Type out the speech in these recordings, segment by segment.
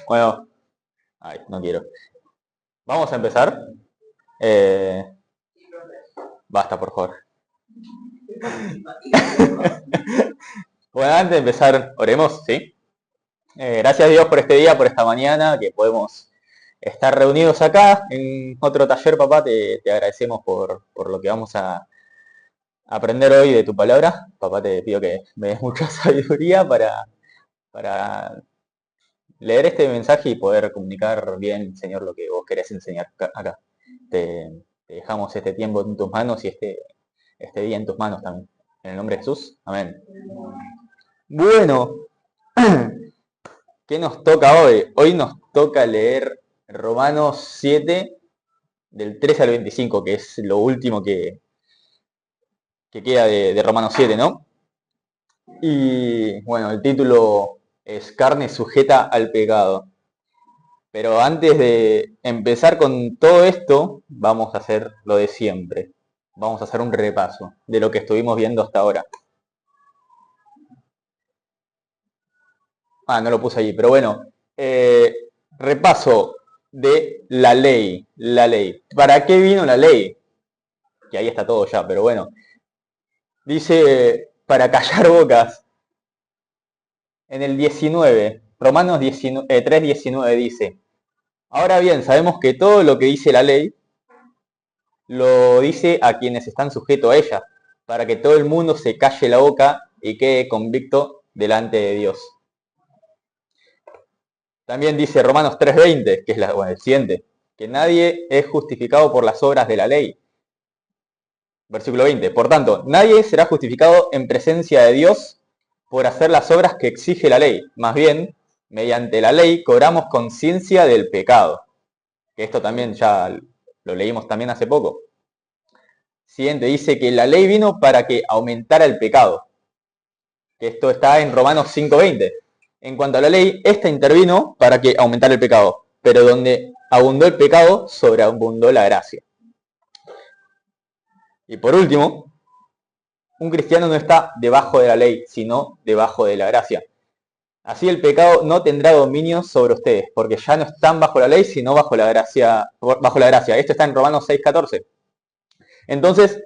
Bueno, ay, no quiero. Vamos a empezar. Eh, basta, por favor. Bueno, antes de empezar, oremos, ¿sí? Gracias a Dios por este día, por esta mañana, que podemos estar reunidos acá en otro taller, papá. Te agradecemos por lo que vamos a aprender hoy de tu palabra. Papá, te pido que me des mucha sabiduría para leer este mensaje y poder comunicar bien, Señor, lo que vos querés enseñar acá. Te dejamos este tiempo en tus manos y este día en tus manos también. En el nombre de Jesús, amén. Bueno, ¿qué nos toca hoy? Hoy nos toca leer Romanos 7, del 13 al 25, que es lo último que queda de Romanos 7, ¿no? Y bueno, el título es Carne sujeta al pecado. Pero antes de empezar con todo esto, vamos a hacer lo de siempre. Vamos a hacer un repaso de lo que estuvimos viendo hasta ahora. Ah, no lo puse allí, pero bueno. Repaso de la ley. La ley. ¿Para qué vino la ley? Que ahí está todo ya, pero bueno. Dice, para callar bocas. En el 19, Romanos 3:19 dice, ahora bien, sabemos que todo lo que dice la ley lo dice a quienes están sujetos a ella, para que todo el mundo se calle la boca y quede convicto delante de Dios. También dice Romanos 3:20, que es el siguiente, que nadie es justificado por las obras de la ley. Versículo 20, por tanto, nadie será justificado en presencia de Dios por hacer las obras que exige la ley. Más bien, mediante la ley cobramos conciencia del pecado. Que esto también ya lo leímos también hace poco. Siguiente, dice que la ley vino para que aumentara el pecado. Que esto está en Romanos 5:20. En cuanto a la ley, esta intervino para que aumentara el pecado. Pero donde abundó el pecado, sobreabundó la gracia. Y por último, un cristiano no está debajo de la ley, sino debajo de la gracia. Así el pecado no tendrá dominio sobre ustedes, porque ya no están bajo la ley, sino bajo la gracia. Esto está en Romanos 6:14. Entonces,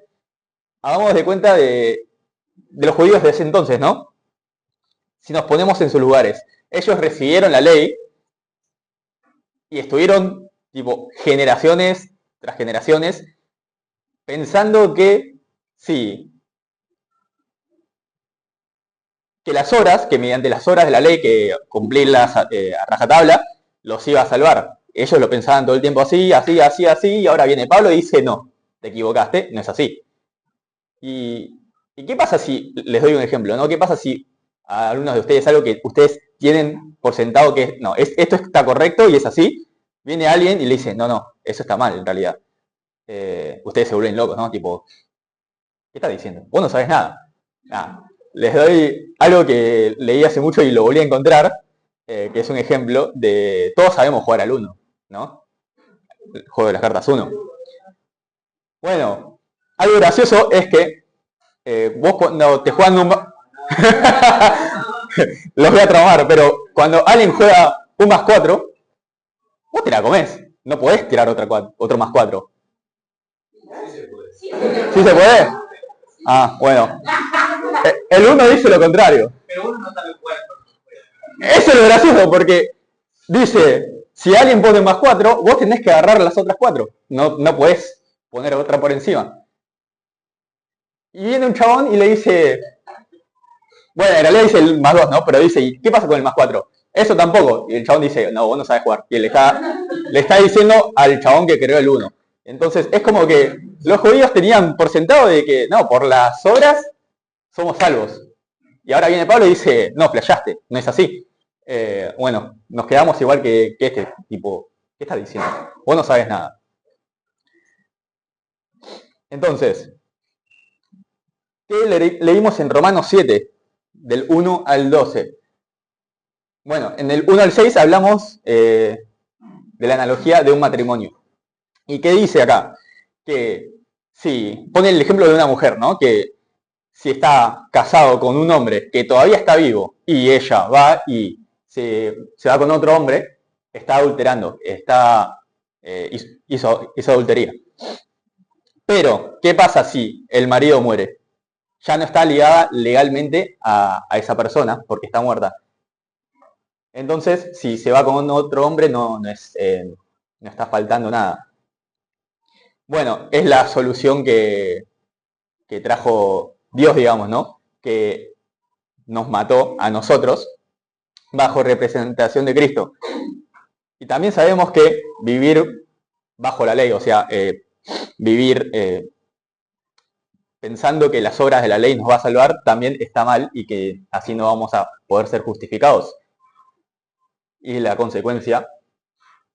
hagamos de cuenta de los judíos de ese entonces, ¿no? Si nos ponemos en sus lugares, ellos recibieron la ley y estuvieron tipo generaciones tras generaciones pensando que sí, que las horas, que mediante las horas de la ley, que cumplirlas a rajatabla, los iba a salvar. Ellos lo pensaban todo el tiempo así, así, así, así, y ahora viene Pablo y dice, no, te equivocaste, no es así. ¿Y qué pasa si, les doy un ejemplo, ¿no? ¿Qué pasa si a algunos de ustedes algo que ustedes tienen por sentado que no, esto está correcto y es así? Viene alguien y le dice, no, no, eso está mal en realidad. Ustedes se vuelven locos, ¿no? Tipo, ¿qué estás diciendo? Vos no sabes nada. Ah, les doy algo que leí hace mucho y lo volví a encontrar, que es un ejemplo de, todos sabemos jugar al uno, ¿no? El juego de las cartas 1. Bueno, algo gracioso es que vos cuando te juegan un... Los voy a traumar, pero cuando alguien juega un +4, vos te la comés. No podés tirar otro +4. ¿Sí se puede? Ah, bueno. El 1 dice lo contrario. Pero uno no sabe jugar. Eso es lo gracioso, porque dice, si alguien pone +4, vos tenés que agarrar las otras 4. No podés poner otra por encima. Y viene un chabón y le dice, bueno, en realidad dice el +2, ¿no? Pero dice, ¿y qué pasa con el +4? Eso tampoco. Y el chabón dice, no, vos no sabés jugar. Y él le está diciendo al chabón que creó el 1. Entonces, es como que los judíos tenían por sentado de que, no, por las obras somos salvos. Y ahora viene Pablo y dice, no, flashaste, no es así. Bueno, nos quedamos igual que este tipo. ¿Qué estás diciendo? Vos no sabes nada. Entonces, ¿qué leímos en Romanos 7? Del 1 al 12. Bueno, en el 1 al 6 hablamos de la analogía de un matrimonio. ¿Y qué dice acá? Que si pone el ejemplo de una mujer, ¿no? Que si está casado con un hombre que todavía está vivo y ella va y se va con otro hombre, está adulterando, hizo adultería. Pero, ¿qué pasa si el marido muere? Ya no está ligada legalmente a esa persona porque está muerta. Entonces, si se va con otro hombre, no está faltando nada. Bueno, es la solución que trajo Dios, digamos, ¿no? Que nos mató a nosotros bajo representación de Cristo. Y también sabemos que vivir bajo la ley, o sea, vivir pensando que las obras de la ley nos va a salvar, también está mal y que así no vamos a poder ser justificados. Y la consecuencia,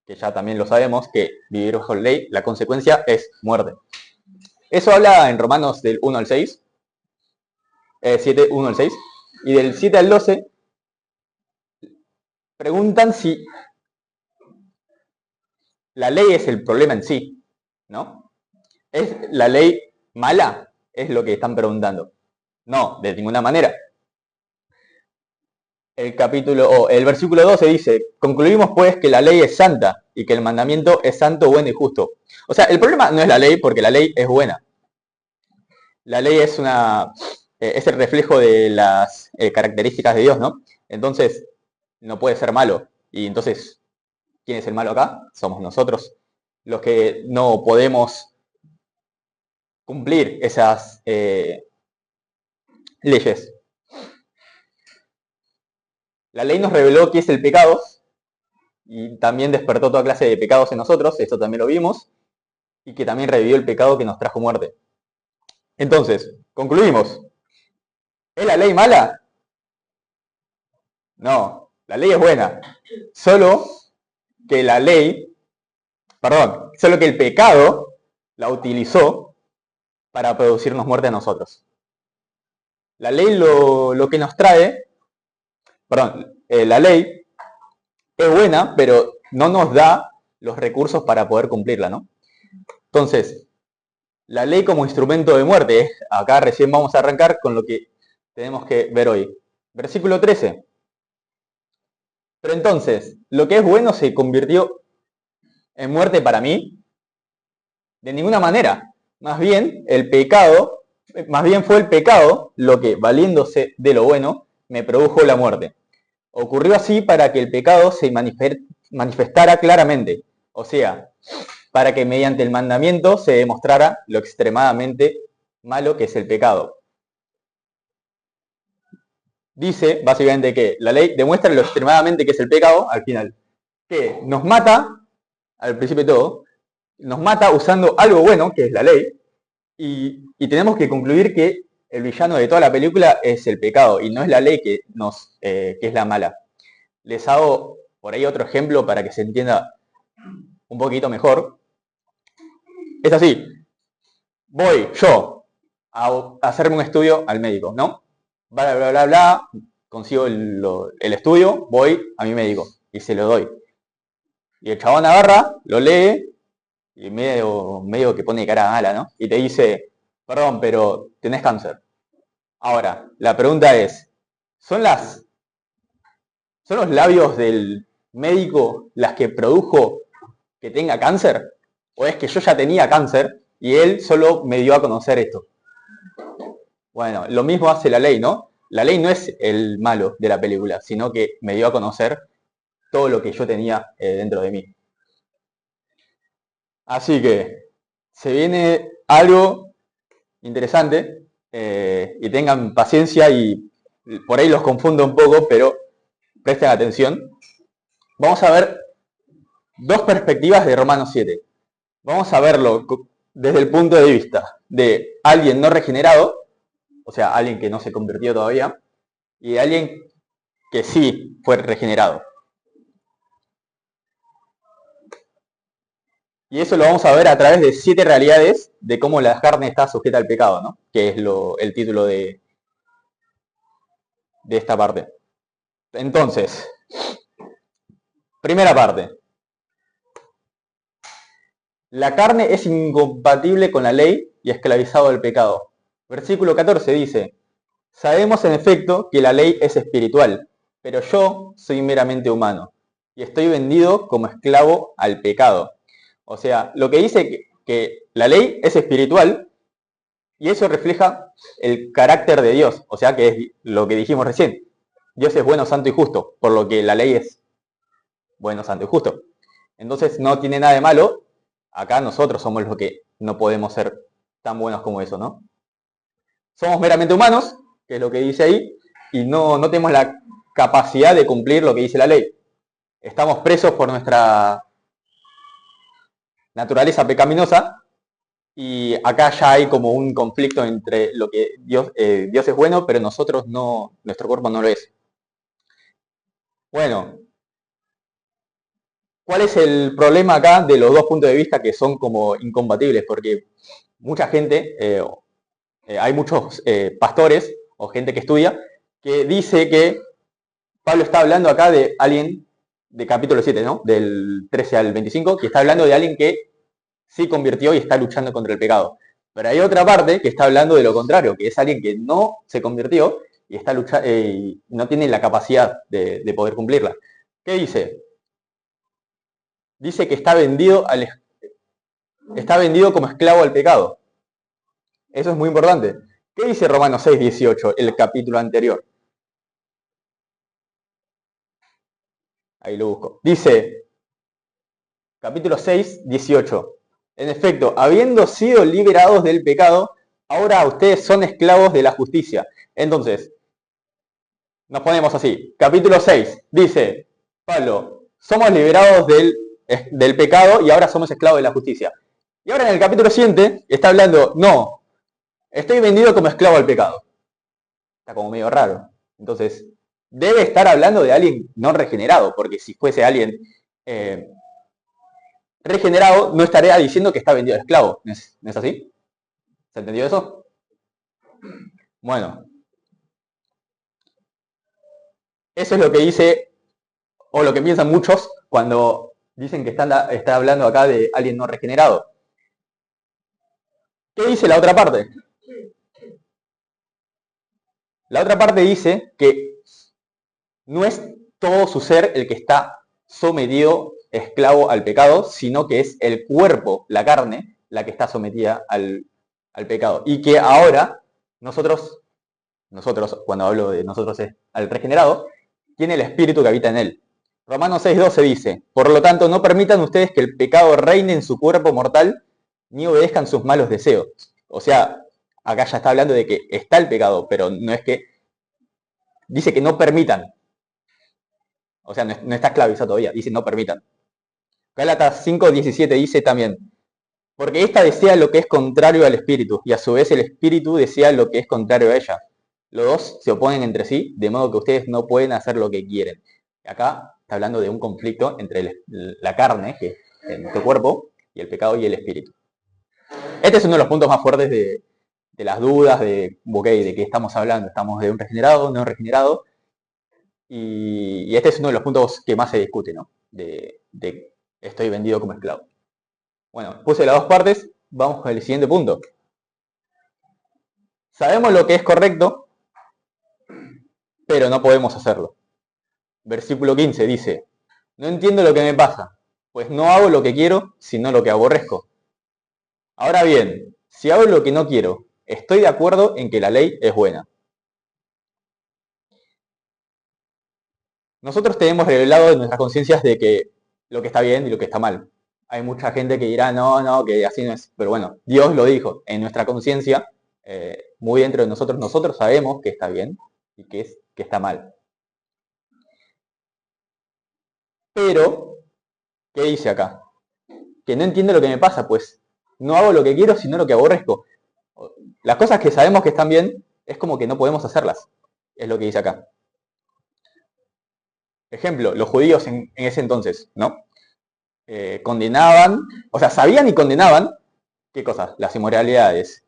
que ya también lo sabemos, que vivir bajo la ley, la consecuencia es muerte. Eso habla en Romanos del 1 al 6, 7, 1 al 6, y del 7 al 12 preguntan si la ley es el problema en sí, ¿no? ¿Es la ley mala? Es lo que están preguntando. No, de ninguna manera. El versículo 12 dice, concluimos pues que la ley es santa y que el mandamiento es santo, bueno y justo. O sea, el problema no es la ley porque la ley es buena. La ley es el reflejo de las características de Dios, ¿no? Entonces, no puede ser malo. Y entonces, ¿quién es el malo acá? Somos nosotros, los que no podemos cumplir esas leyes. La ley nos reveló qué es el pecado y también despertó toda clase de pecados en nosotros, esto también lo vimos, y que también revivió el pecado que nos trajo muerte. Entonces, concluimos. ¿Es la ley mala? No, la ley es buena. Solo que la ley, solo que el pecado la utilizó para producirnos muerte a nosotros. La ley lo que nos trae, la ley es buena, pero no nos da los recursos para poder cumplirla, ¿no? Entonces, la ley como instrumento de muerte, acá recién vamos a arrancar con lo que tenemos que ver hoy. Versículo 13. Pero entonces, ¿lo que es bueno se convirtió en muerte para mí? De ninguna manera. Más bien fue el pecado lo que, valiéndose de lo bueno, me produjo la muerte. Ocurrió así para que el pecado se manifestara claramente, o sea, para que mediante el mandamiento se demostrara lo extremadamente malo que es el pecado. Dice, básicamente, que la ley demuestra lo extremadamente que es el pecado, al final, que nos mata, al principio de todo, nos mata usando algo bueno, que es la ley, y tenemos que concluir que el villano de toda la película es el pecado, y no es la ley que es la mala. Les hago por ahí otro ejemplo para que se entienda un poquito mejor. Es así, voy yo a hacerme un estudio al médico, ¿no? Bla, bla, bla, bla, consigo el estudio, voy a mi médico y se lo doy. Y el chabón agarra, lo lee y medio que pone cara mala, ¿no? Y te dice, perdón, pero tenés cáncer. Ahora, la pregunta es, ¿son los labios del médico las que produjo que tenga cáncer? ¿O es que yo ya tenía cáncer y él solo me dio a conocer esto? Bueno, lo mismo hace la ley, ¿no? La ley no es el malo de la película, sino que me dio a conocer todo lo que yo tenía dentro de mí. Así que se viene algo interesante y tengan paciencia y por ahí los confundo un poco, pero presten atención. Vamos a ver dos perspectivas de Romanos 7. Vamos a verlo desde el punto de vista de alguien no regenerado, o sea, alguien que no se convirtió todavía, y de alguien que sí fue regenerado. Y eso lo vamos a ver a través de 7 realidades de cómo la carne está sujeta al pecado, ¿no? Que es el título de esta parte. Entonces, primera parte. La carne es incompatible con la ley y esclavizado al pecado. Versículo 14 dice, sabemos en efecto que la ley es espiritual, pero yo soy meramente humano y estoy vendido como esclavo al pecado. O sea, lo que dice que la ley es espiritual y eso refleja el carácter de Dios. O sea, que es lo que dijimos recién. Dios es bueno, santo y justo, por lo que la ley es bueno, santo y justo. Entonces no tiene nada de malo. Acá nosotros somos los que no podemos ser tan buenos como eso, ¿no? Somos meramente humanos, que es lo que dice ahí, y no tenemos la capacidad de cumplir lo que dice la ley. Estamos presos por nuestra naturaleza pecaminosa, y acá ya hay como un conflicto entre lo que Dios es bueno, pero nosotros no, nuestro cuerpo no lo es. Bueno, ¿cuál es el problema acá de los dos puntos de vista que son como incompatibles? Porque mucha gente, hay muchos pastores o gente que estudia, que dice que Pablo está hablando acá de alguien de capítulo 7, ¿no? Del 13 al 25, que está hablando de alguien que sí convirtió y está luchando contra el pecado. Pero hay otra parte que está hablando de lo contrario, que es alguien que no se convirtió y está no tiene la capacidad de poder cumplirla. ¿Qué dice? Dice que está vendido como esclavo al pecado. Eso es muy importante. ¿Qué dice Romanos 6, 18, el capítulo anterior? Ahí lo busco. Dice, capítulo 6, 18. En efecto, habiendo sido liberados del pecado, ahora ustedes son esclavos de la justicia. Entonces, nos ponemos así. Capítulo 6 dice, Pablo, somos liberados del pecado y ahora somos esclavos de la justicia. Y ahora en el capítulo siguiente está hablando, no, estoy vendido como esclavo al pecado. Está como medio raro. Entonces, debe estar hablando de alguien no regenerado, porque si fuese alguien regenerado, no estaría diciendo que está vendido de esclavo. ¿No es así? ¿Se entendió eso? Bueno, eso es lo que dice, o lo que piensan muchos cuando dicen que está hablando acá de alguien no regenerado. ¿Qué dice la otra parte? La otra parte dice que no es todo su ser el que está sometido, esclavo al pecado, sino que es el cuerpo, la carne, la que está sometida al pecado. Y que ahora nosotros, cuando hablo de nosotros es al regenerado, tiene el espíritu que habita en él. Romanos 6:12 dice, por lo tanto no permitan ustedes que el pecado reine en su cuerpo mortal, ni obedezcan sus malos deseos. O sea, acá ya está hablando de que está el pecado, pero no es que, dice que no permitan. O sea, no está esclavizado todavía, dice no permitan. Gálatas 5:17 dice también, porque ésta desea lo que es contrario al espíritu, y a su vez el espíritu desea lo que es contrario a ella. Los dos se oponen entre sí, de modo que ustedes no pueden hacer lo que quieren. Acá está hablando de un conflicto entre la carne, que es nuestro cuerpo, y el pecado y el espíritu. Este es uno de los puntos más fuertes de las dudas, de qué estamos hablando. ¿Estamos de un regenerado, no regenerado? Y este es uno de los puntos que más se discute, ¿no? De estoy vendido como esclavo. Bueno, puse las dos partes, vamos con el siguiente punto. Sabemos lo que es correcto, pero no podemos hacerlo. Versículo 15 dice, no entiendo lo que me pasa, pues no hago lo que quiero, sino lo que aborrezco. Ahora bien, si hago lo que no quiero, estoy de acuerdo en que la ley es buena. Nosotros tenemos revelado en nuestras conciencias de que lo que está bien y lo que está mal. Hay mucha gente que dirá, no, que así no es. Pero bueno, Dios lo dijo. En nuestra conciencia, muy dentro de nosotros sabemos que está bien y que está mal. Pero, ¿qué dice acá? Que no entiende lo que me pasa, pues no hago lo que quiero, sino lo que aborrezco. Las cosas que sabemos que están bien, es como que no podemos hacerlas. Es lo que dice acá. Ejemplo, los judíos en ese entonces, ¿no? Condenaban, o sea, sabían y condenaban, ¿qué cosas? Las inmoralidades,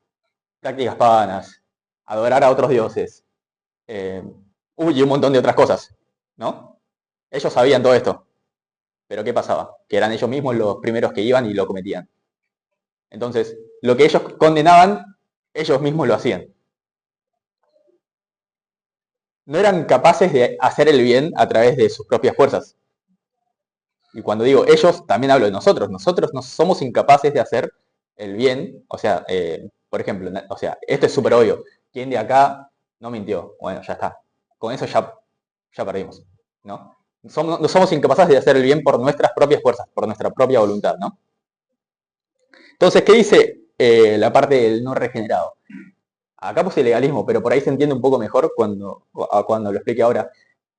prácticas paganas, adorar a otros dioses, y un montón de otras cosas, ¿no? Ellos sabían todo esto, pero ¿qué pasaba? Que eran ellos mismos los primeros que iban y lo cometían. Entonces, lo que ellos condenaban, ellos mismos lo hacían. No eran capaces de hacer el bien a través de sus propias fuerzas. Y cuando digo ellos, también hablo de nosotros. Nosotros no somos incapaces de hacer el bien. O sea, por ejemplo, o sea, esto es súper obvio. ¿Quién de acá no mintió? Bueno, ya está. Con eso ya perdimos, ¿no? No somos incapaces de hacer el bien por nuestras propias fuerzas, por nuestra propia voluntad, ¿no? Entonces, ¿qué dice la parte del no regenerado? Acá puse legalismo, pero por ahí se entiende un poco mejor cuando lo explique ahora,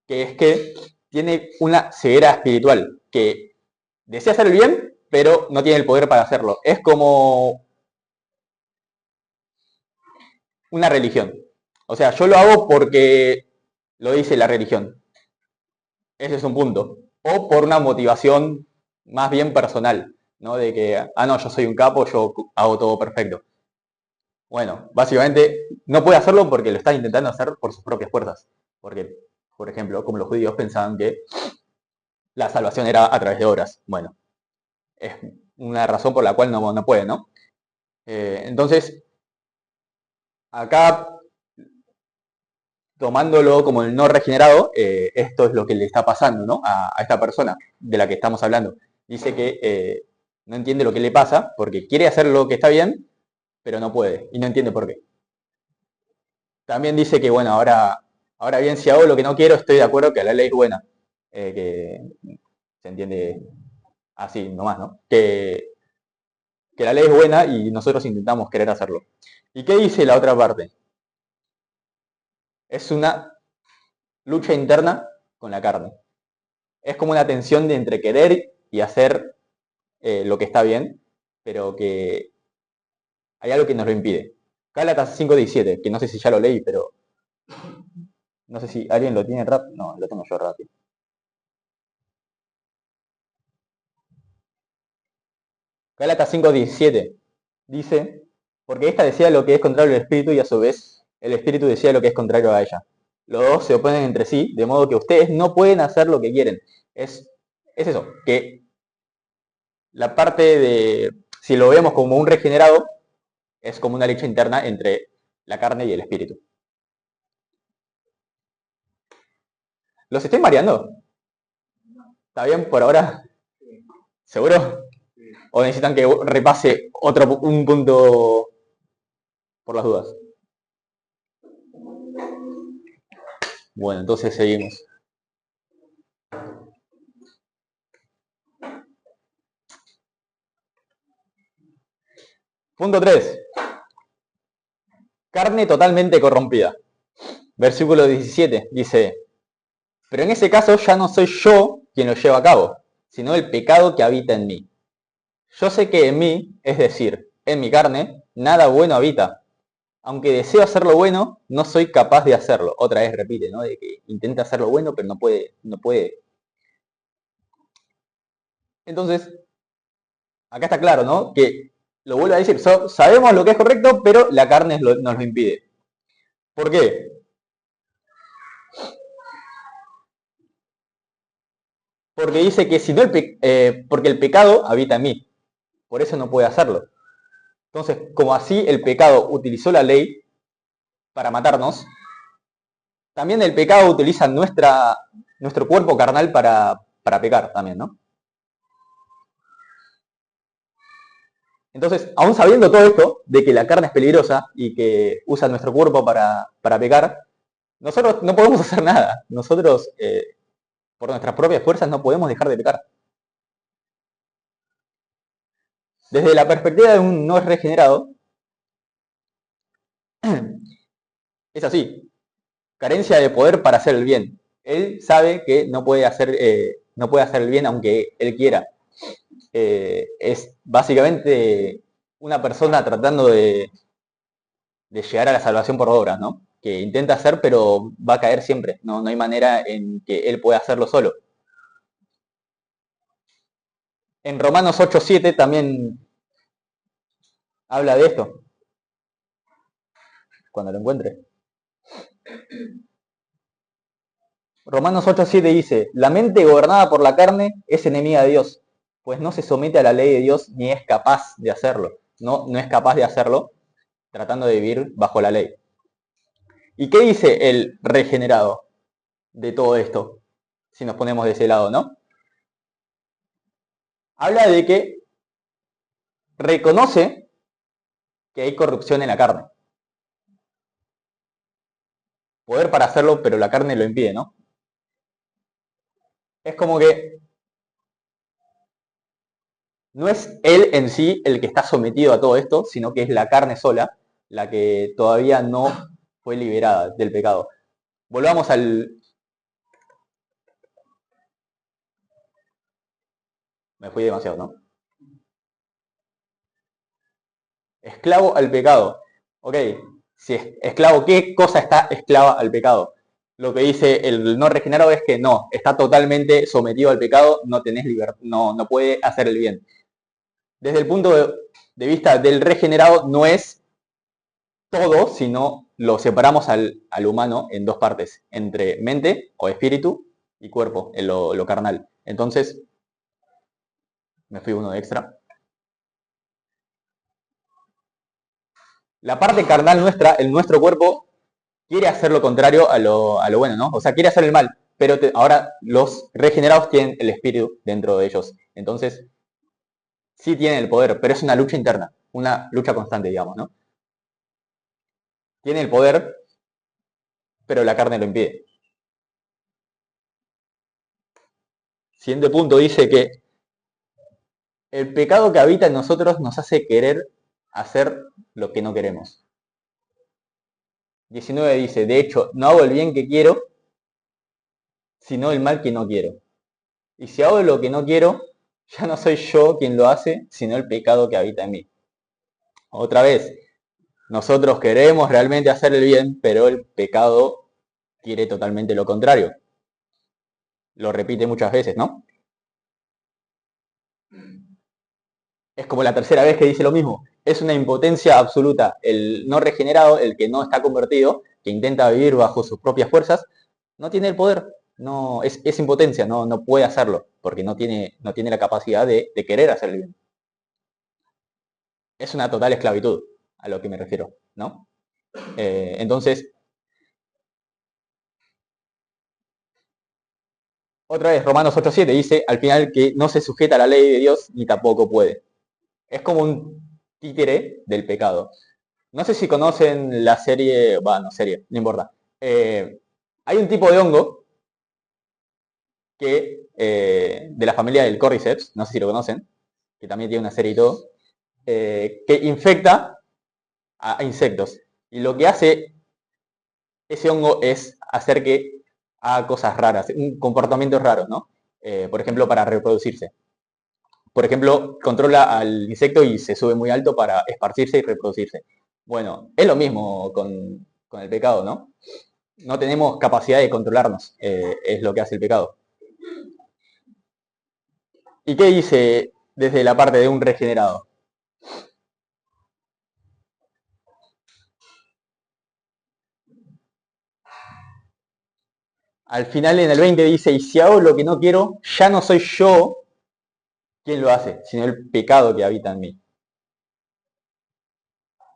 que es que tiene una ceguera espiritual, que desea hacer el bien, pero no tiene el poder para hacerlo. Es como una religión. O sea, yo lo hago porque lo dice la religión. Ese es un punto. O por una motivación más bien personal, ¿no? De que, no, yo soy un capo, yo hago todo perfecto. Bueno, básicamente no puede hacerlo porque lo está intentando hacer por sus propias fuerzas. Porque, por ejemplo, como los judíos pensaban que la salvación era a través de obras. Bueno, es una razón por la cual no puede, ¿no? Entonces, acá, tomándolo como el no regenerado, esto es lo que le está pasando, ¿no? A esta persona de la que estamos hablando. Dice que no entiende lo que le pasa porque quiere hacer lo que está bien, pero no puede y no entiende por qué. También dice que, bueno, ahora bien, si hago lo que no quiero, estoy de acuerdo que la ley es buena. Que se entiende así nomás, ¿no? Que la ley es buena y nosotros intentamos querer hacerlo. ¿Y qué dice la otra parte? Es una lucha interna con la carne. Es como una tensión de entre querer y hacer lo que está bien, pero que hay algo que nos lo impide. Gálatas 5:17, que no sé si ya lo leí, pero no sé si alguien lo tiene rápido. No, lo tengo yo rápido. Gálatas 5:17 dice, porque esta decía lo que es contrario al espíritu y a su vez el espíritu decía lo que es contrario a ella. Los dos se oponen entre sí, de modo que ustedes no pueden hacer lo que quieren. Es eso, que la parte de, si lo vemos como un regenerado, es como una lucha interna entre la carne y el espíritu. ¿Los estoy mareando? ¿Está bien por ahora? ¿Seguro? ¿O necesitan que repase un punto por las dudas? Bueno, entonces seguimos. Punto 3. Carne totalmente corrompida. Versículo 17 dice, pero en ese caso ya no soy yo quien lo lleva a cabo, sino el pecado que habita en mí. Yo sé que en mí, es decir, en mi carne, nada bueno habita. Aunque deseo hacer lo bueno, no soy capaz de hacerlo. Otra vez repite, ¿no? De que intenta hacer lo bueno, pero no puede. Entonces, acá está claro, ¿no? Que lo vuelvo a decir, sabemos lo que es correcto, pero la carne nos lo impide. ¿Por qué? Porque dice que si no porque el pecado habita en mí. Por eso no puede hacerlo. Entonces, como así el pecado utilizó la ley para matarnos, también el pecado utiliza nuestro cuerpo carnal para pecar también, ¿no? Entonces, aún sabiendo todo esto, de que la carne es peligrosa y que usa nuestro cuerpo para pecar, nosotros no podemos hacer nada. Nosotros, por nuestras propias fuerzas, no podemos dejar de pecar. Desde la perspectiva de un no regenerado, es así. Carencia de poder para hacer el bien. Él sabe que no puede hacer el bien aunque él quiera. Es básicamente una persona tratando de llegar a la salvación por obras, ¿no? Que intenta hacer, pero va a caer siempre. No hay manera en que él pueda hacerlo solo. En Romanos 8:7 también habla de esto, cuando lo encuentre. Romanos 8:7 dice, la mente gobernada por la carne es enemiga de Dios, pues no se somete a la ley de Dios ni es capaz de hacerlo. no es capaz de hacerlo tratando de vivir bajo la ley. ¿Y qué dice el regenerado de todo esto? Si nos ponemos de ese lado, ¿no? Habla de que reconoce que hay corrupción en la carne. Poder para hacerlo, pero la carne lo impide, ¿no? Es como que no es él en sí el que está sometido a todo esto, sino que es la carne sola la que todavía no fue liberada del pecado. Volvamos al... Me fui demasiado, ¿no? Esclavo al pecado. Ok, si es esclavo, ¿qué cosa está esclava al pecado? Lo que dice el no regenerado es que no, está totalmente sometido al pecado, no tenés libertad, no puede hacer el bien. Desde el punto de vista del regenerado, no es todo, sino lo separamos al humano en dos partes, entre mente o espíritu y cuerpo, en lo carnal. Entonces, me fui uno de extra. La parte carnal nuestra, el nuestro cuerpo, quiere hacer lo contrario a lo bueno, ¿no? O sea, quiere hacer el mal, pero ahora los regenerados tienen el espíritu dentro de ellos. Entonces, sí tienen el poder, pero es una lucha interna, una lucha constante, digamos, ¿no? Tiene el poder, pero la carne lo impide. Siguiente punto dice que el pecado que habita en nosotros nos hace querer hacer lo que no queremos. 19 dice, de hecho, no hago el bien que quiero, sino el mal que no quiero. Y si hago lo que no quiero, ya no soy yo quien lo hace, sino el pecado que habita en mí. Otra vez, nosotros queremos realmente hacer el bien, pero el pecado quiere totalmente lo contrario. Lo repite muchas veces, ¿no? Es como la tercera vez que dice lo mismo. Es una impotencia absoluta. El no regenerado, el que no está convertido, que intenta vivir bajo sus propias fuerzas, no tiene el poder. No, es impotencia, no puede hacerlo, porque no tiene la capacidad de querer hacer el bien. Es una total esclavitud, a lo que me refiero, ¿no? Entonces, otra vez, Romanos 8:7 dice, al final, que no se sujeta a la ley de Dios ni tampoco puede. Es como un títere del pecado. No sé si conocen la serie, no serie, no importa. Hay un tipo de hongo que, de la familia del Cordyceps, no sé si lo conocen, que también tiene una serie y todo, que infecta a insectos. Y lo que hace ese hongo es hacer que haga cosas raras, un comportamiento raro, ¿no? Por ejemplo, para reproducirse. Por ejemplo, controla al insecto y se sube muy alto para esparcirse y reproducirse. Bueno, es lo mismo con el pecado, ¿no? No tenemos capacidad de controlarnos, es lo que hace el pecado. ¿Y qué dice desde la parte de un regenerado? Al final en el 20 dice, y si hago lo que no quiero, ya no soy yo quien lo hace, sino el pecado que habita en mí.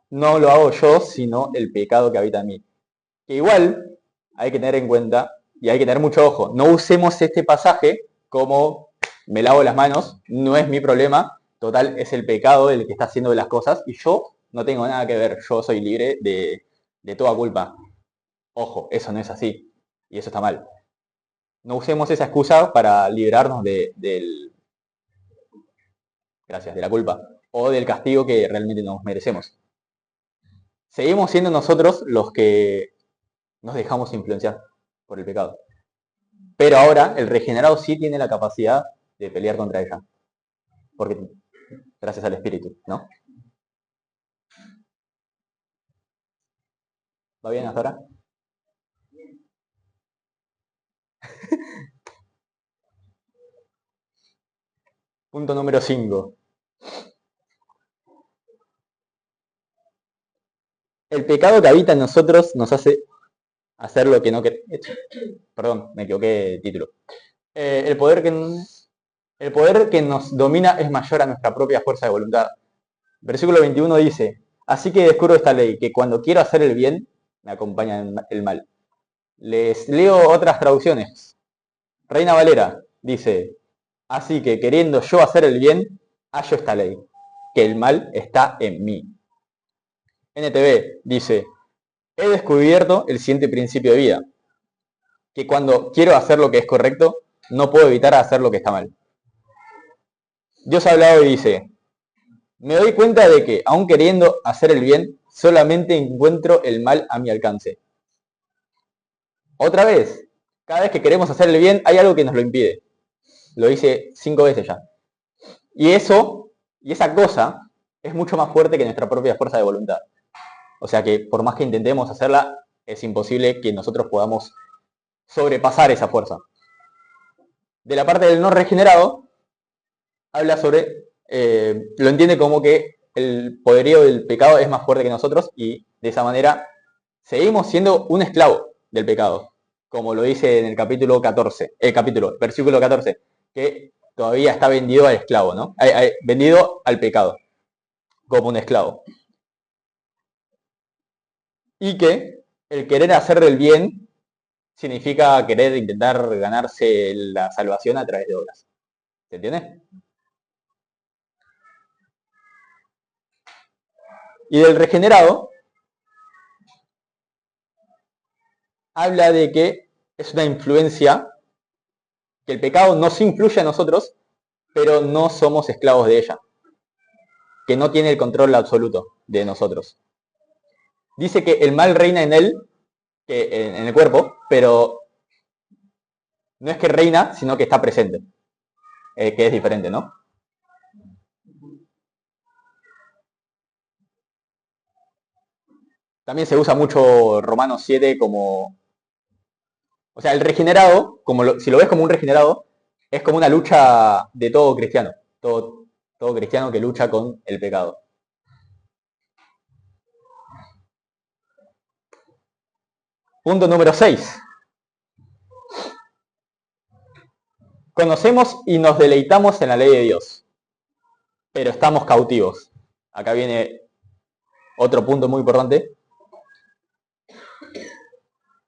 No lo hago yo, sino el pecado que habita en mí. Que igual hay que tener en cuenta, y hay que tener mucho ojo, no usemos este pasaje como me lavo las manos, no es mi problema, total es el pecado el que está haciendo las cosas y yo no tengo nada que ver, yo soy libre de toda culpa. Ojo, eso no es así y eso está mal. No usemos esa excusa para librarnos gracias, de la culpa o del castigo que realmente nos merecemos. Seguimos siendo nosotros los que nos dejamos influenciar por el pecado. Pero ahora el regenerado sí tiene la capacidad de pelear contra ella. Porque gracias al espíritu, ¿no? ¿Va bien hasta ahora? Punto número 5. El pecado que habita en nosotros nos hace hacer lo que no queremos. Perdón, me equivoqué de título. El poder que nos domina es mayor a nuestra propia fuerza de voluntad. Versículo 21 dice, así que descubro esta ley, que cuando quiero hacer el bien, me acompaña el mal. Les leo otras traducciones. Reina Valera dice, así que queriendo yo hacer el bien, hallo esta ley, que el mal está en mí. NTV dice, he descubierto el siguiente principio de vida, que cuando quiero hacer lo que es correcto, no puedo evitar hacer lo que está mal. Dios ha hablado y dice, me doy cuenta de que, aun queriendo hacer el bien, solamente encuentro el mal a mi alcance. Otra vez, cada vez que queremos hacer el bien, hay algo que nos lo impide. Lo hice 5 veces ya. Y esa cosa, es mucho más fuerte que nuestra propia fuerza de voluntad. O sea que por más que intentemos hacerla, es imposible que nosotros podamos sobrepasar esa fuerza. De la parte del no regenerado, habla sobre, lo entiende como que el poderío del pecado es más fuerte que nosotros y de esa manera seguimos siendo un esclavo del pecado, como lo dice en el capítulo 14, versículo 14, que todavía está vendido al esclavo, ¿no? Vendido al pecado, como un esclavo. Y que el querer hacer el bien significa querer intentar ganarse la salvación a través de obras. ¿Se entiende? Y del regenerado, habla de que es una influencia, que el pecado nos influye a nosotros, pero no somos esclavos de ella, que no tiene el control absoluto de nosotros. Dice que el mal reina en él, en el cuerpo, pero no es que reina, sino que está presente, que es diferente, ¿no? También se usa mucho Romanos 7 como... O sea, el regenerado, si lo ves como un regenerado, es como una lucha de todo cristiano. Todo cristiano que lucha con el pecado. Punto número 6. Conocemos y nos deleitamos en la ley de Dios, pero estamos cautivos. Acá viene otro punto muy importante.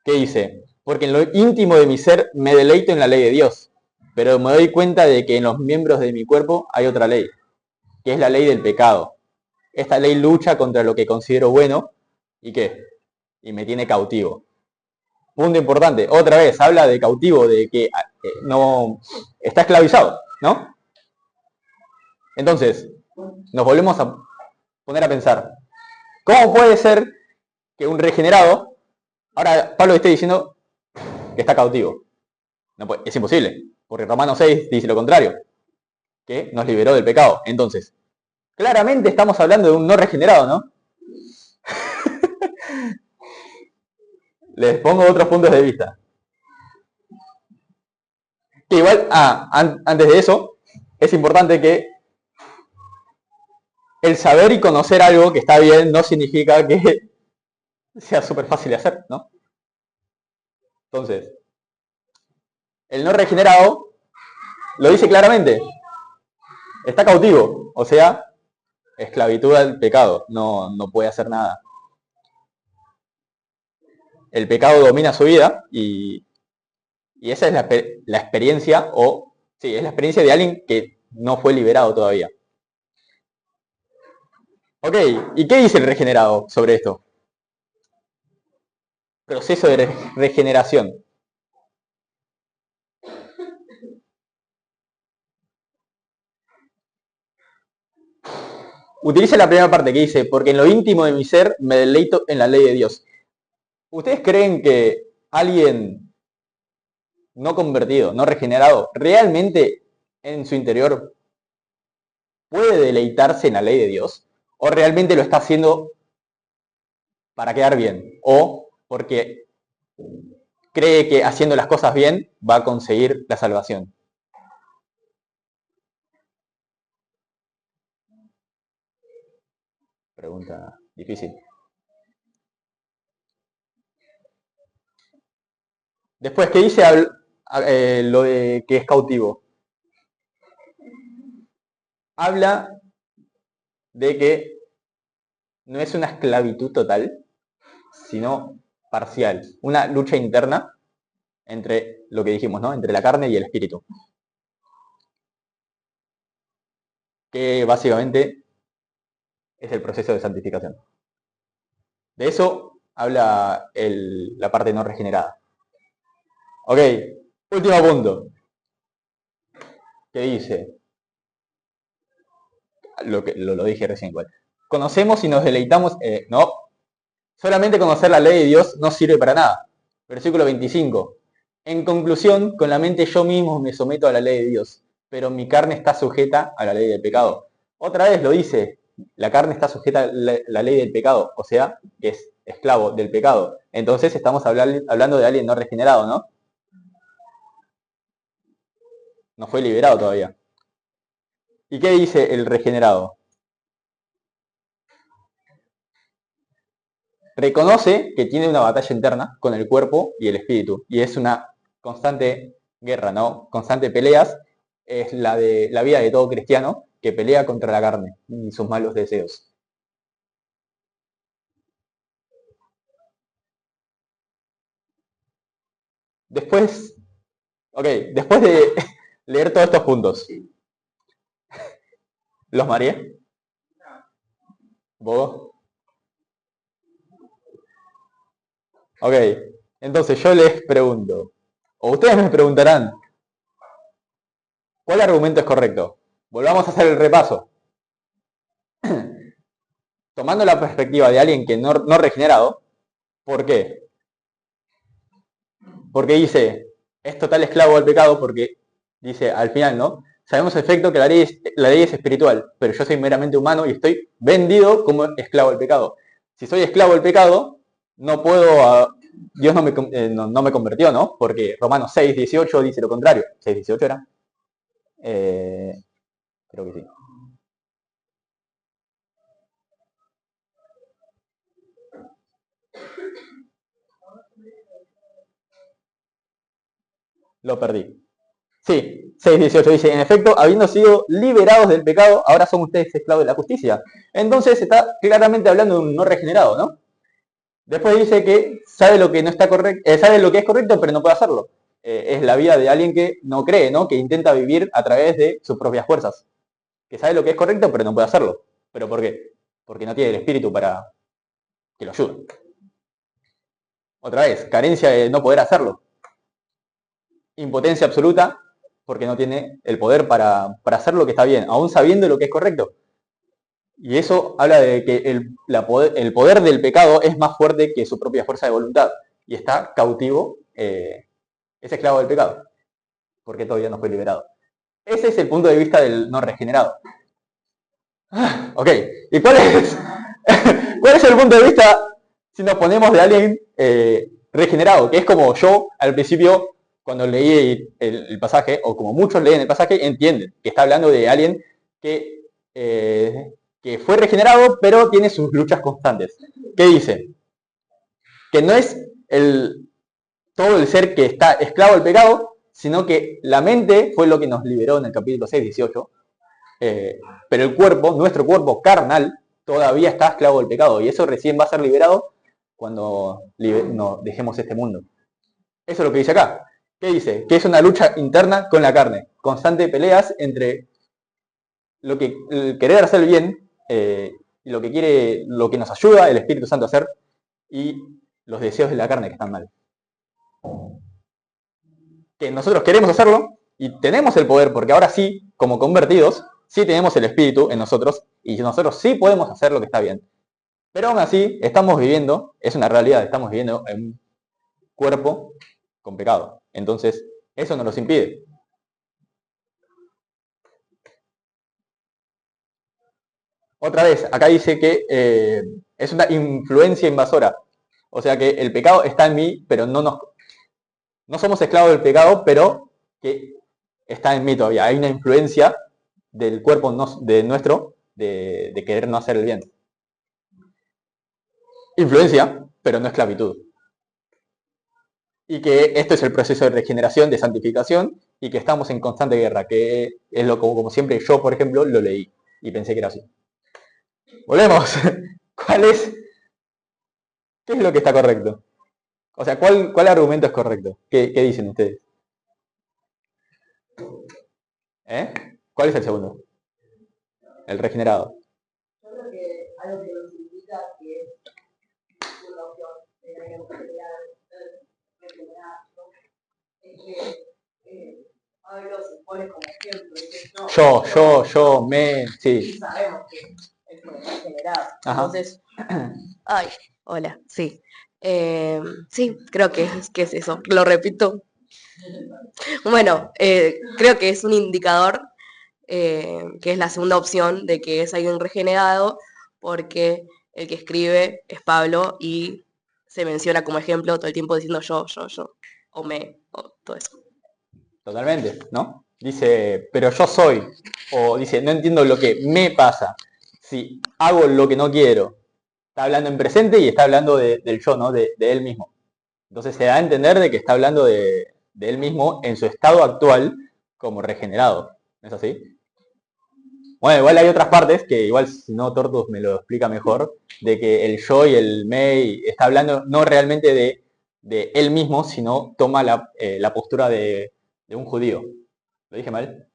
¿Qué dice? Porque en lo íntimo de mi ser me deleito en la ley de Dios, pero me doy cuenta de que en los miembros de mi cuerpo hay otra ley, que es la ley del pecado. Esta ley lucha contra lo que considero bueno y ¿qué? Y me tiene cautivo. Punto importante, otra vez, habla de cautivo, de que no está esclavizado, ¿no? Entonces, nos volvemos a poner a pensar, ¿cómo puede ser que un regenerado, ahora Pablo esté diciendo que está cautivo? No puede, es imposible, porque Romanos 6 dice lo contrario, que nos liberó del pecado. Entonces, claramente estamos hablando de un no regenerado, ¿no? Les pongo otros puntos de vista. Que igual, antes de eso, es importante que el saber y conocer algo que está bien no significa que sea súper fácil de hacer, ¿no? Entonces, el no regenerado lo dice claramente, está cautivo, o sea, esclavitud al pecado, no puede hacer nada. El pecado domina su vida y esa es la experiencia, es la experiencia de alguien que no fue liberado todavía. Ok, ¿y qué dice el regenerado sobre esto? Proceso de regeneración. Utiliza la primera parte que dice, porque en lo íntimo de mi ser me deleito en la ley de Dios. ¿Ustedes creen que alguien no convertido, no regenerado, realmente en su interior puede deleitarse en la ley de Dios? ¿O realmente lo está haciendo para quedar bien? ¿O porque cree que haciendo las cosas bien va a conseguir la salvación? Pregunta difícil. Después, ¿qué dice lo de que es cautivo? Habla de que no es una esclavitud total, sino parcial. Una lucha interna entre lo que dijimos, ¿no? Entre la carne y el espíritu. Que básicamente es el proceso de santificación. De eso habla la parte no regenerada. Ok, último punto. Que dice, lo dije recién igual. Conocemos y nos deleitamos, no, solamente conocer la ley de Dios no sirve para nada. Versículo 25. En conclusión, con la mente yo mismo me someto a la ley de Dios, pero mi carne está sujeta a la ley del pecado. Otra vez lo dice, la carne está sujeta a la ley del pecado, o sea, que es esclavo del pecado. Entonces estamos hablando de alguien no regenerado, ¿no? No fue liberado todavía. ¿Y qué dice el regenerado? Reconoce que tiene una batalla interna con el cuerpo y el espíritu, y es una constante guerra, ¿no? Constante peleas, es la de la vida de todo cristiano que pelea contra la carne y sus malos deseos. Después, ok, después de leer todos estos puntos, ¿los mareé? ¿Vos? Ok, entonces yo les pregunto, o ustedes me preguntarán, ¿cuál argumento es correcto? Volvamos a hacer el repaso. Tomando la perspectiva de alguien que no regenerado, ¿por qué? Porque dice, es total esclavo del pecado, porque dice al final, ¿no? Sabemos efecto que la ley es espiritual, pero yo soy meramente humano y estoy vendido como esclavo del pecado. Si soy esclavo del pecado, no puedo, Dios no me convirtió, ¿no? Porque Romanos 6:18 dice lo contrario. ¿6:18 era? Creo que sí. Lo perdí. Sí, 6:18 dice, en efecto, habiendo sido liberados del pecado, ahora son ustedes esclavos de la justicia. Entonces está claramente hablando de un no regenerado, ¿no? Después dice que sabe lo que no está correcto, sabe lo que es correcto, pero no puede hacerlo. Es la vida de alguien que no cree, ¿no? Que intenta vivir a través de sus propias fuerzas. Que sabe lo que es correcto, pero no puede hacerlo. ¿Pero por qué? Porque no tiene el espíritu para que lo ayude. Otra vez, carencia de no poder hacerlo. Impotencia absoluta, porque no tiene el poder para hacer lo que está bien, aún sabiendo lo que es correcto. Y eso habla de que el poder del pecado es más fuerte que su propia fuerza de voluntad. Y está cautivo, es esclavo del pecado, porque todavía no fue liberado. Ese es el punto de vista del no regenerado. Ok, ¿y cuál es, cuál es el punto de vista si nos ponemos de alguien regenerado? Que es como yo al principio, cuando leí el pasaje, o como muchos leen el pasaje, entienden que está hablando de alguien que fue regenerado, pero tiene sus luchas constantes. ¿Qué dice? Que no es todo el ser que está esclavo del pecado, sino que la mente fue lo que nos liberó en el capítulo 6:18, pero el cuerpo, nuestro cuerpo carnal, todavía está esclavo del pecado, y eso recién va a ser liberado cuando dejemos este mundo. Eso es lo que dice acá. ¿Qué dice? Que es una lucha interna con la carne, constante peleas entre el querer hacer el bien, lo que nos ayuda el Espíritu Santo a hacer, y los deseos de la carne que están mal. Que nosotros queremos hacerlo y tenemos el poder, porque ahora sí, como convertidos, sí tenemos el Espíritu en nosotros y nosotros sí podemos hacer lo que está bien. Pero aún así, estamos viviendo, es una realidad, estamos viviendo en un cuerpo con pecado. Entonces, eso nos los impide. Otra vez, acá dice que es una influencia invasora. O sea que el pecado está en mí, pero no somos esclavos del pecado, pero que está en mí todavía. Hay una influencia del cuerpo nuestro de querer no hacer el bien. Influencia, pero no esclavitud. Y que esto es el proceso de regeneración, de santificación, y que estamos en constante guerra, que es como siempre yo, por ejemplo, lo leí y pensé que era así. Volvemos. ¿Cuál es? ¿Qué es lo que está correcto? O sea, ¿cuál argumento es correcto? ¿Qué dicen ustedes? ¿Eh? ¿Cuál es el segundo? El regenerado. Yo creo que algo que nos indica que es una opción de la regenerar, ¿no? Es que Pablo se pone como ejemplo, dice Yo, me, y sí. sabemos que es fue regenerado. Ajá. Entonces, ay, hola, sí. Sí, creo que es eso, lo repito. Bueno, creo que es un indicador que es la segunda opción de que es alguien regenerado, porque el que escribe es Pablo y se menciona como ejemplo todo el tiempo diciendo yo, o todo eso. Totalmente, ¿no? Dice, pero yo soy. O dice, no entiendo lo que me pasa. Si hago lo que no quiero. Está hablando en presente y está hablando del yo, ¿no? De él mismo. Entonces se da a entender de que está hablando de él mismo en su estado actual como regenerado. ¿No es así? Bueno, igual hay otras partes que igual si no Tortus me lo explica mejor, de que el yo y el me está hablando no realmente de él mismo, sino toma la postura de un judío. ¿Lo dije mal?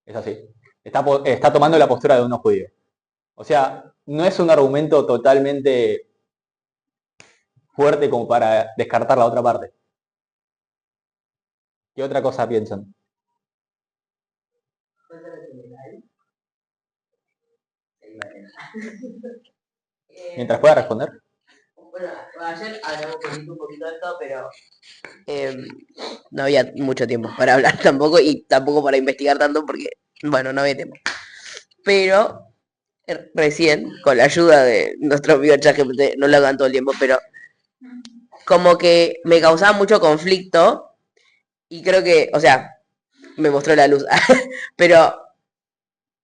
Es así. Está tomando la postura de unos judíos. O sea, no es un argumento totalmente fuerte como para descartar la otra parte. ¿Qué otra cosa piensan? Mientras pueda responder. Bueno, ayer hablamos un poquito de esto, pero no había mucho tiempo para hablar tampoco y tampoco para investigar tanto porque, bueno, no había tiempo. Pero recién, con la ayuda de nuestro amigo ChatGPT, no lo hagan todo el tiempo, pero como que me causaba mucho conflicto y creo que, o sea, me mostró la luz, pero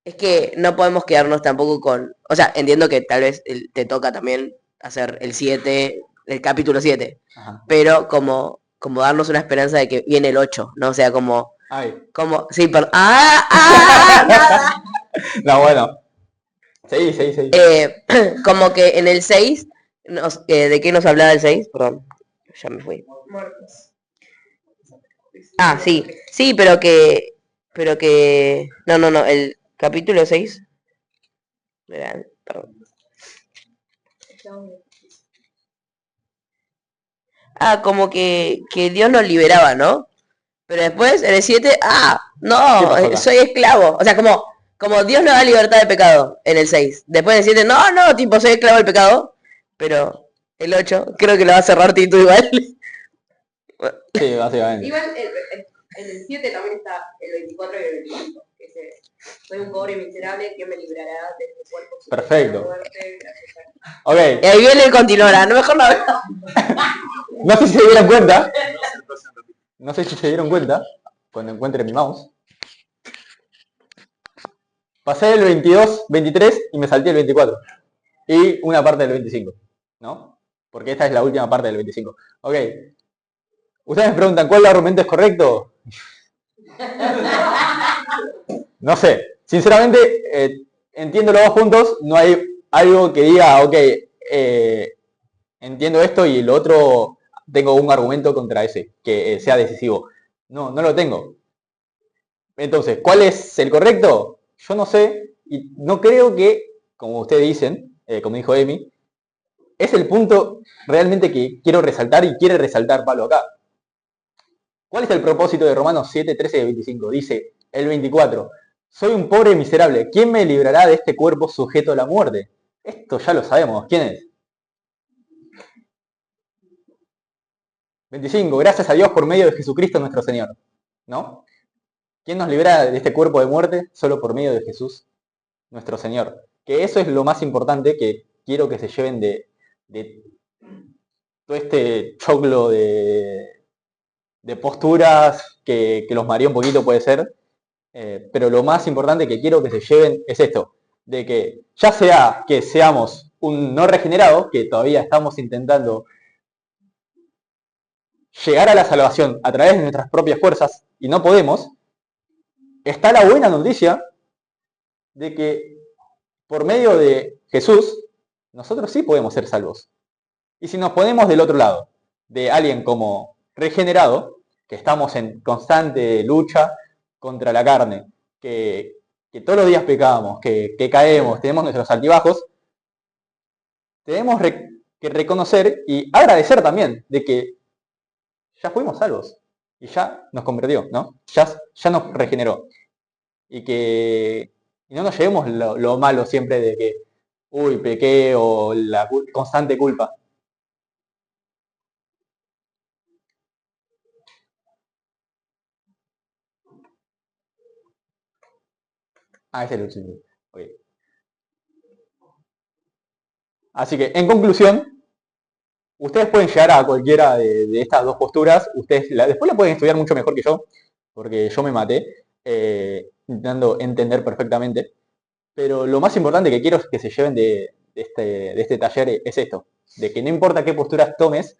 es que no podemos quedarnos tampoco con, o sea, entiendo que tal vez te toca también hacer el 7 el capítulo 7 Ajá. pero como darnos una esperanza de que viene el 8 ¿no? O sea, Ay. como, sí, perdón, nada. No, bueno. Seguí. Como que en el 6 ¿de qué nos hablaba el 6? Perdón, ya me fui. Ah, sí, sí, no, el capítulo 6 perdón. Ah, como que Dios nos liberaba, ¿no? Pero después, en el 7 no, soy esclavo. O sea, como Dios nos da libertad de pecado en el 6. Después en el 7 no, tipo, soy esclavo del pecado. Pero el 8 creo que lo va a cerrar Tito igual. Sí, básicamente. Igual en el 7 también está el 24 y el 25. Que dice, soy un pobre miserable que me librará de este cuerpo. Perfecto. Muerte, Ok. y ahí viene el continuará, no mejor no. No sé si se dieron cuenta. No sé si se dieron cuenta. Cuando encuentre mi mouse. Pasé el 22, 23 y me salté el 24. Y una parte del 25. ¿No? Porque esta es la última parte del 25. Ok. Ustedes me preguntan, ¿cuál argumento es correcto? No sé. Sinceramente, entiendo los dos puntos. No hay algo que diga, ok, entiendo esto y lo otro tengo un argumento contra ese, que sea decisivo. No, no lo tengo. Entonces, ¿cuál es el correcto? Yo no sé y no creo que, como ustedes dicen, como dijo Emi, es el punto realmente que quiero resaltar y quiere resaltar Pablo acá. ¿Cuál es el propósito de Romanos 7, 13 y 25? Dice el 24, soy un pobre miserable, ¿quién me librará de este cuerpo sujeto a la muerte? Esto ya lo sabemos, ¿quién es? 25, gracias a Dios por medio de Jesucristo nuestro Señor. ¿No? ¿Quién nos libra de este cuerpo de muerte? Solo por medio de Jesús nuestro Señor. Que eso es lo más importante que quiero que se lleven de todo este choclo de posturas que los mareó un poquito puede ser. Pero lo más importante que quiero que se lleven es esto, de que ya sea que seamos un no regenerado, que todavía estamos intentando llegar a la salvación a través de nuestras propias fuerzas y no podemos, está la buena noticia de que por medio de Jesús, nosotros sí podemos ser salvos. Y si nos ponemos del otro lado, de alguien como regenerado, que estamos en constante lucha contra la carne, que todos los días pecamos, que caemos, tenemos nuestros altibajos, tenemos que reconocer y agradecer también de que ya fuimos salvos y ya nos convirtió, ¿no? Ya nos regeneró. Y no nos llevemos lo malo siempre de que, uy, pequé o la constante culpa. Ah, ese es el último. Okay. Así que, en conclusión, ustedes pueden llegar a cualquiera de estas dos posturas. Ustedes después la pueden estudiar mucho mejor que yo, porque yo me maté intentando entender perfectamente. Pero lo más importante que quiero es que se lleven de este taller es esto, de que no importa qué posturas tomes,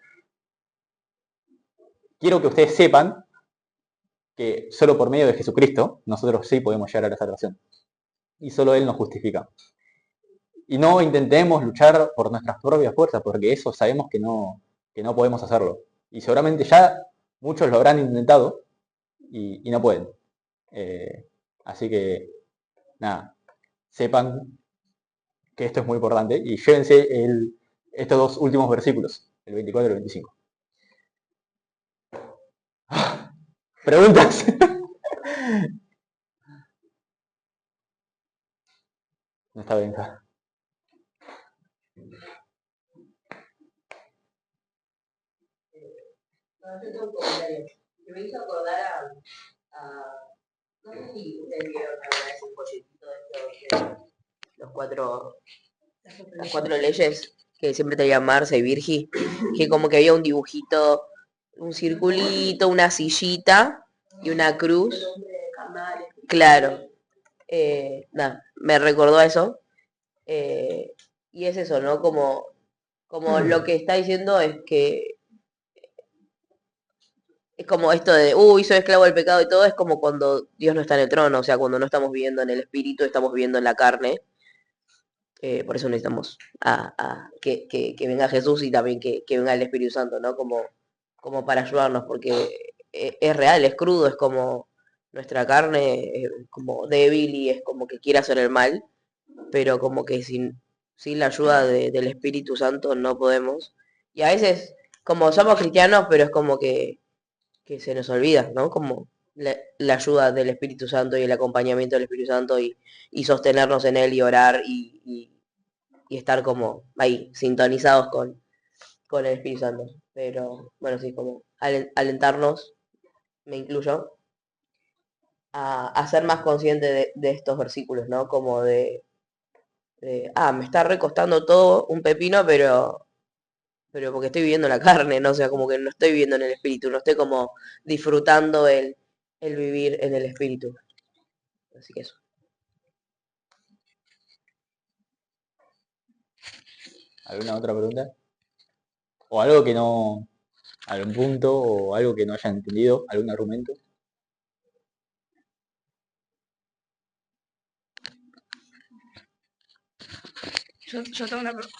quiero que ustedes sepan que solo por medio de Jesucristo nosotros sí podemos llegar a la salvación. Y solo Él nos justifica. Y no intentemos luchar por nuestras propias fuerzas, porque eso sabemos que no podemos hacerlo. Y seguramente ya muchos lo habrán intentado y no pueden. Así que, nada, sepan que esto es muy importante y llévense estos dos últimos versículos, el 24 y el 25. ¿Preguntas? No está bien. No, yo tengo un comentario. Me hizo acordar no sé si ustedes vieron alguna vez un folletito de las cuatro leyes que siempre traía Marce y Virgi, que como que había un dibujito, un circulito, una sillita y una cruz. Claro. Nada, me recordó a eso. Y es eso, ¿no? Como lo que está diciendo es que es como esto de, uy, soy esclavo del pecado y todo, es como cuando Dios no está en el trono, o sea, cuando no estamos viviendo en el espíritu, estamos viviendo en la carne. Por eso necesitamos que venga Jesús y también que venga el Espíritu Santo, ¿no? Como para ayudarnos, porque es real, es crudo, es como nuestra carne es como débil y es como que quiere hacer el mal, pero como que sin la ayuda del Espíritu Santo no podemos. Y a veces, como somos cristianos, pero es como que se nos olvida, ¿no? Como la ayuda del Espíritu Santo y el acompañamiento del Espíritu Santo y sostenernos en él y orar y estar como ahí, sintonizados con el Espíritu Santo. Pero bueno, sí, como alentarnos, me incluyo, a ser más consciente de estos versículos, ¿no? Como me está recostando todo un pepino, pero porque estoy viviendo la carne, ¿no? O sea, como que no estoy viviendo en el espíritu, no estoy como disfrutando el vivir en el espíritu. Así que eso. ¿Alguna otra pregunta? ¿O algo que no, algún punto o algo que no hayan entendido, algún argumento? Yo tengo una pregunta.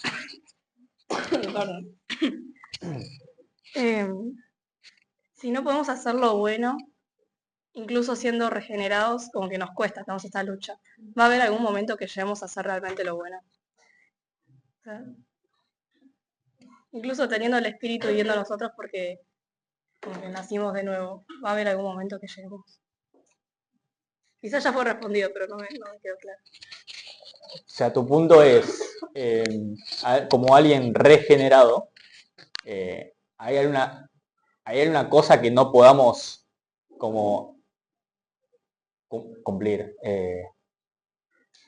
Perdón. Si no podemos hacer lo bueno, incluso siendo regenerados, como que nos cuesta, estamos en esta lucha. ¿Va a haber algún momento que lleguemos a hacer realmente lo bueno? O sea, incluso teniendo el espíritu viviendo nosotros porque como que nacimos de nuevo, ¿va a haber algún momento que lleguemos? Quizás ya fue respondido, pero no me quedó claro. O sea, tu punto es, como alguien regenerado, ¿hay alguna cosa que no podamos como cumplir?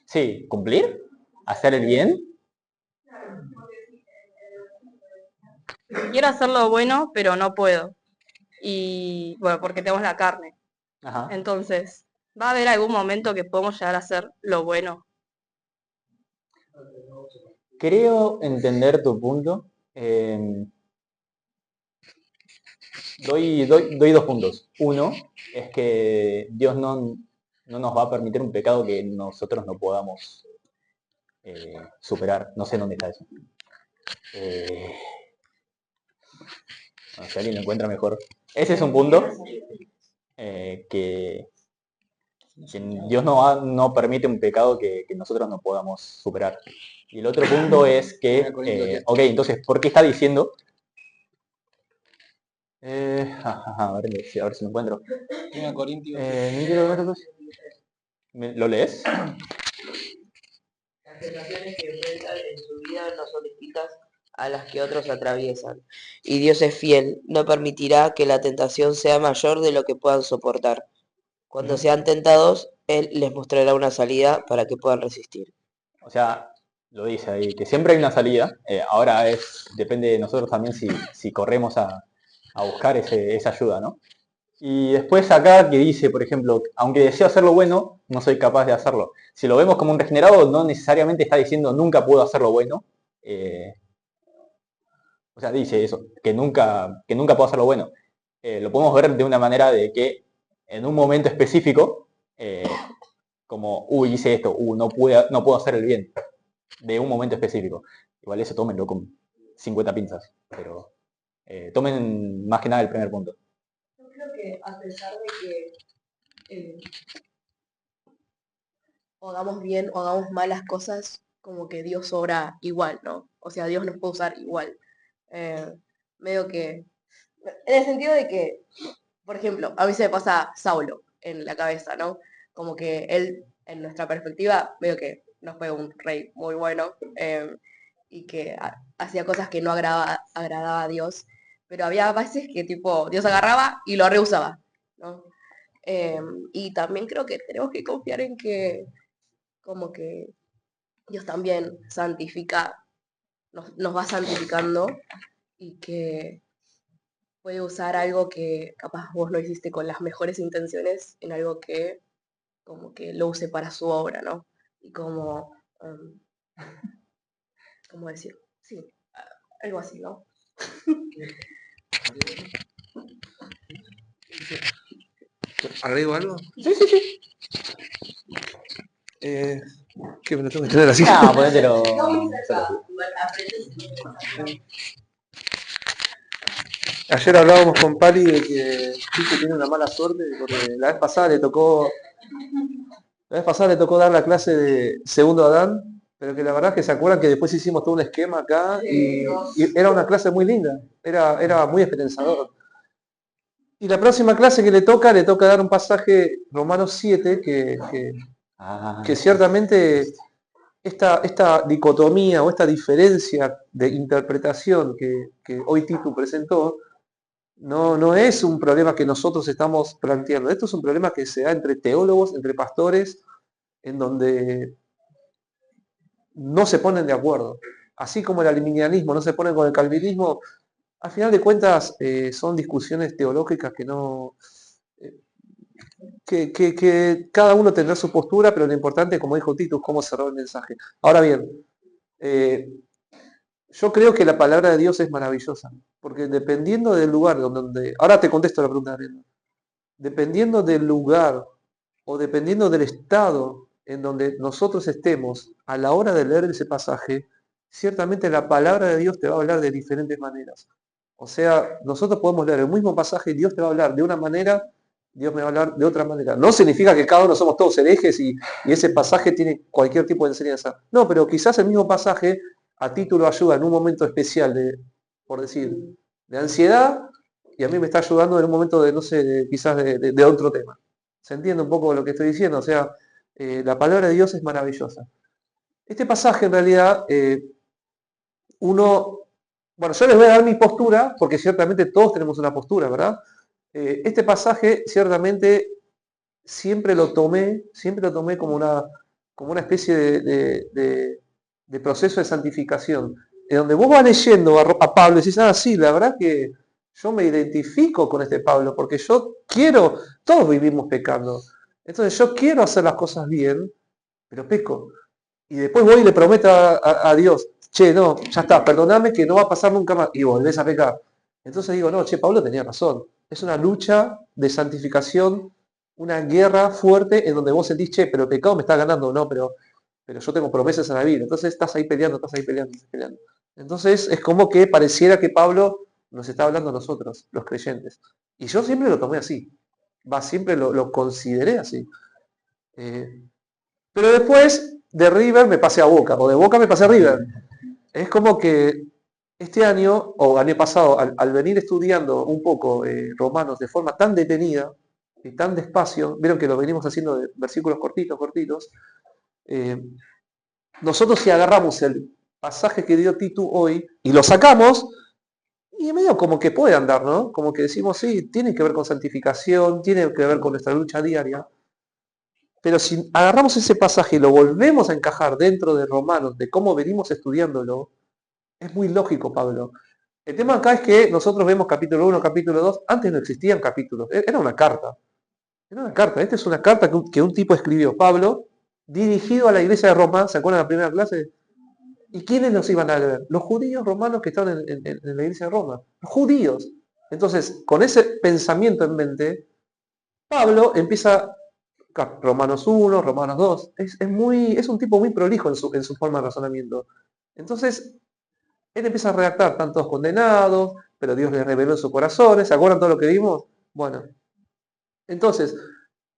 Sí, cumplir, hacer el bien. Quiero hacer lo bueno, pero no puedo. Y bueno, porque tenemos la carne. Ajá. Entonces, ¿va a haber algún momento que podamos llegar a hacer lo bueno? Creo entender tu punto. Doy dos puntos. Uno es que Dios no nos va a permitir un pecado que nosotros no podamos superar. No sé dónde está eso. Bueno, si alguien lo encuentra mejor. Ese es un punto que Dios no permite un pecado que nosotros no podamos superar. Y el otro punto es que, ok, entonces, ¿por qué está diciendo? A ver si lo encuentro. 1 Corintios. ¿Lo lees? Las tentaciones que enfrentan en su vida no son distintas a las que otros atraviesan. Y Dios es fiel, no permitirá que la tentación sea mayor de lo que puedan soportar. Cuando sean tentados, Él les mostrará una salida para que puedan resistir. O sea, lo dice ahí, que siempre hay una salida. Ahora depende de nosotros también si corremos a buscar esa ayuda, ¿no? Y después acá que dice, por ejemplo, aunque deseo hacer lo bueno, no soy capaz de hacerlo. Si lo vemos como un regenerado, no necesariamente está diciendo nunca puedo hacer lo bueno. O sea, dice eso, que nunca puedo hacer lo bueno. Lo podemos ver de una manera de que en un momento específico, como, hice esto, no puedo hacer el bien, de un momento específico. Igual eso tómenlo con 50 pinzas, pero tomen más que nada el primer punto. Yo creo que a pesar de que o hagamos bien o hagamos malas cosas, como que Dios obra igual, ¿no? O sea, Dios nos puede usar igual. Medio que, en el sentido de que, por ejemplo, a mí se me pasa Saulo en la cabeza, ¿no? Como que él, en nuestra perspectiva, medio que no fue un rey muy bueno y que hacía cosas que no agradaba a Dios, pero había veces que tipo Dios agarraba y lo reusaba, ¿no? Y también creo que tenemos que confiar en que como que Dios también santifica, nos va santificando y que puede usar algo que capaz vos lo hiciste con las mejores intenciones en algo que como que lo use para su obra, ¿no? Y como, ¿cómo decir? Sí, algo así, ¿no? ¿Agrego algo? Sí. ¿Qué me lo tengo que tener así? Ah, ponételo. Ayer hablábamos con Pali de que Chico tiene una mala suerte porque la vez pasada le tocó dar la clase de segundo Adán, pero que la verdad es que se acuerdan que después hicimos todo un esquema acá y era una clase muy linda, era muy esperanzador. Y la próxima clase que le toca dar un pasaje Romanos 7 que ciertamente esta dicotomía o esta diferencia de interpretación que hoy Titu presentó no es un problema que nosotros estamos planteando. Esto es un problema que se da entre teólogos, entre pastores, en donde no se ponen de acuerdo. Así como el arminianismo no se pone con el calvinismo, al final de cuentas son discusiones teológicas que no... Que cada uno tendrá su postura, pero lo importante, como dijo Tito, es cómo cerró el mensaje. Ahora bien, yo creo que la palabra de Dios es maravillosa, porque dependiendo del lugar donde... Ahora te contesto la pregunta, Ariel. Dependiendo del lugar o dependiendo del estado en donde nosotros estemos a la hora de leer ese pasaje, ciertamente la palabra de Dios te va a hablar de diferentes maneras. O sea, nosotros podemos leer el mismo pasaje y Dios te va a hablar de una manera, Dios me va a hablar de otra manera. No significa que cada uno somos todos herejes y ese pasaje tiene cualquier tipo de enseñanza. No, pero quizás el mismo pasaje a ti lo ayuda en un momento especial por decir, de ansiedad, y a mí me está ayudando en un momento de, no sé, quizás de otro tema. ¿Se entiende un poco lo que estoy diciendo? O sea, la palabra de Dios es maravillosa. Este pasaje en realidad, bueno, yo les voy a dar mi postura, porque ciertamente todos tenemos una postura, ¿verdad? Este pasaje ciertamente siempre lo tomé como una especie de proceso de santificación, en donde vos vas leyendo a Pablo y decís, sí, la verdad que yo me identifico con este Pablo, porque todos vivimos pecando, entonces yo quiero hacer las cosas bien, pero peco. Y después voy y le prometo a Dios, no, ya está, perdoname que no va a pasar nunca más, y volvés a pecar. Entonces digo, no, Pablo tenía razón, es una lucha de santificación, una guerra fuerte en donde vos sentís, pero el pecado me está ganando, no, pero pero yo tengo promesas en la Biblia. Entonces estás ahí peleando, estás ahí peleando, estás peleando. Entonces es como que pareciera que Pablo nos está hablando a nosotros, los creyentes. Y yo siempre lo tomé así. Siempre lo consideré así. Pero después de River me pasé a Boca, o de Boca me pasé a River. Es como que este año, o año pasado, al venir estudiando un poco Romanos de forma tan detenida y tan despacio, vieron que lo venimos haciendo de versículos cortitos, cortitos, nosotros si agarramos el pasaje que dio Titu hoy y lo sacamos, y medio como que puede andar, ¿no? Como que decimos, sí, tiene que ver con santificación, tiene que ver con nuestra lucha diaria. Pero si agarramos ese pasaje y lo volvemos a encajar dentro de Romanos, de cómo venimos estudiándolo, es muy lógico, Pablo. El tema acá es que nosotros vemos capítulo 1, capítulo 2, antes no existían capítulos, era una carta. Era una carta, esta es una carta que un tipo escribió, Pablo, dirigido a la iglesia de Roma, ¿se acuerdan de la primera clase? ¿Y quiénes los iban a leer? Los judíos romanos que estaban en la iglesia de Roma, los judíos. Entonces, con ese pensamiento en mente, Pablo empieza Romanos 1, Romanos 2, es un tipo muy prolijo en su forma de razonamiento. Entonces, él empieza a redactar, están todos condenados, pero Dios les reveló en sus corazones, ¿se acuerdan todo lo que vimos? Bueno, entonces,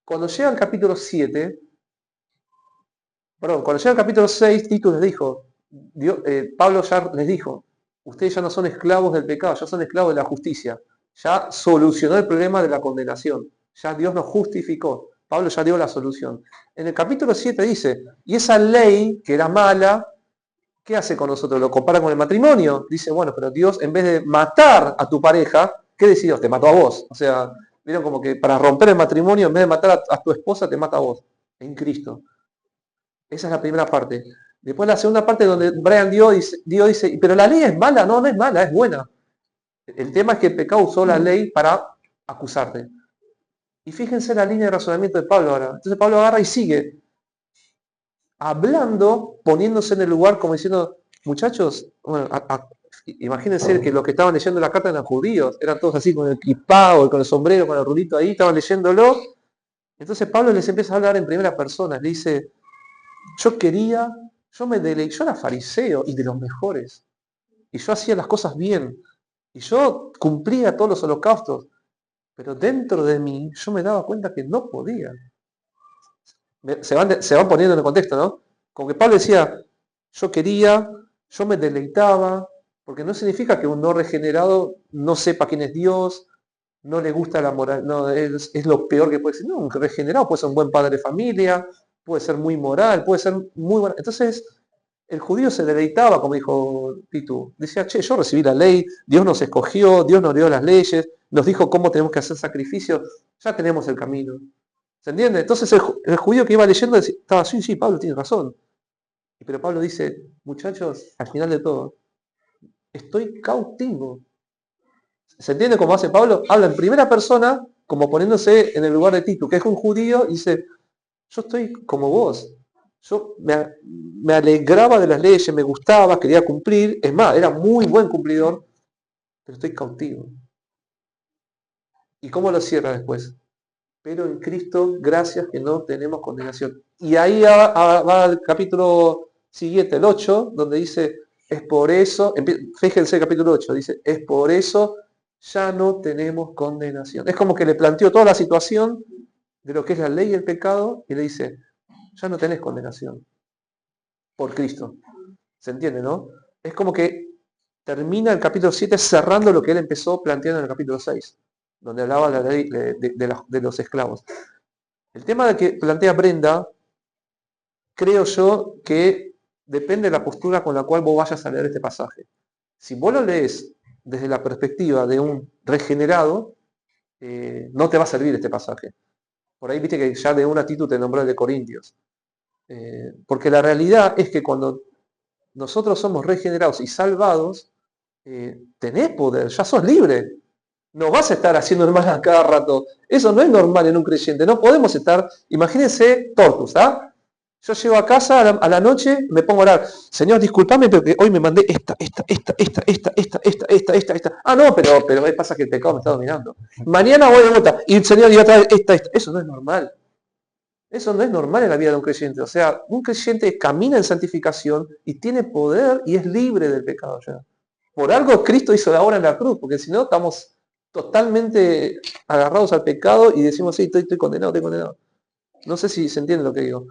cuando llega al capítulo 7, cuando llega al capítulo 6, Tito les dijo, Pablo ya les dijo, ustedes ya no son esclavos del pecado, ya son esclavos de la justicia, ya solucionó el problema de la condenación, ya Dios nos justificó, Pablo ya dio la solución. En el capítulo 7 dice, y esa ley que era mala, ¿qué hace con nosotros? Lo compara con el matrimonio. Dice, bueno, pero Dios en vez de matar a tu pareja, ¿qué decidió? Te mató a vos. O sea, vieron como que para romper el matrimonio, en vez de matar a tu esposa, te mata a vos, en Cristo. Esa es la primera parte. Después la segunda parte donde Dios dice, pero la ley es mala, no es mala, es buena. El tema es que el pecado usó la ley para acusarte. Y fíjense la línea de razonamiento de Pablo ahora. Entonces Pablo agarra y sigue hablando, poniéndose en el lugar como diciendo, muchachos, bueno, imagínense que los que estaban leyendo la carta eran judíos, eran todos así con el kipá, con el sombrero, con el rulito ahí, estaban leyéndolo. Entonces Pablo les empieza a hablar en primera persona, le dice, yo era fariseo y de los mejores, y yo hacía las cosas bien, y yo cumplía todos los holocaustos, pero dentro de mí yo me daba cuenta que no podía. Se van poniendo en el contexto, ¿no? Como que Pablo decía, yo me deleitaba, porque no significa que un no regenerado no sepa quién es Dios, no le gusta la moral, no, es lo peor que puede ser. No, un regenerado puede ser un buen padre de familia, puede ser muy moral, puede ser muy bueno. Entonces, el judío se deleitaba, como dijo Pitu. Decía, che, yo recibí la ley, Dios nos escogió, Dios nos dio las leyes, nos dijo cómo tenemos que hacer sacrificios, ya tenemos el camino. ¿Se entiende? Entonces el judío que iba leyendo estaba, sí, Pablo tiene razón. Pero Pablo dice, muchachos, al final de todo, estoy cautivo. ¿Se entiende cómo hace Pablo? Habla en primera persona, como poniéndose en el lugar de Tito, que es un judío, y dice, yo estoy como vos. Yo me alegraba de las leyes, me gustaba, quería cumplir. Es más, era muy buen cumplidor, pero estoy cautivo. ¿Y cómo lo cierra después? Pero en Cristo, gracias que no tenemos condenación. Y ahí va al capítulo siguiente, el 8, donde dice, es por eso, fíjense el capítulo 8, dice, es por eso ya no tenemos condenación. Es como que le planteó toda la situación de lo que es la ley y el pecado, y le dice, ya no tenés condenación por Cristo. ¿Se entiende, no? Es como que termina el capítulo 7 cerrando lo que él empezó planteando en el capítulo 6, donde hablaba de la ley de los esclavos. El tema de que plantea Brenda, creo yo que depende de la postura con la cual vos vayas a leer este pasaje. Si vos lo lees desde la perspectiva de un regenerado, no te va a servir este pasaje. Por ahí viste que ya de una actitud te nombró el de Corintios. Porque la realidad es que cuando nosotros somos regenerados y salvados, tenés poder, ya sos libre. No vas a estar haciendo el mal a cada rato. Eso no es normal en un creyente. No podemos estar, imagínense, Tortus, ¿ah? Yo llego a casa a la noche, me pongo a orar. Señor, discúlpame porque hoy me mandé esta. Ah, no, pero pasa que el pecado me está dominando. Mañana voy de vuelta y el Señor iba a traer esta. Eso no es normal. Eso no es normal en la vida de un creyente. O sea, un creyente camina en santificación y tiene poder y es libre del pecado ya. Por algo Cristo hizo la obra en la cruz, porque si no estamos totalmente agarrados al pecado y decimos, sí, estoy condenado, estoy condenado. No sé si se entiende lo que digo.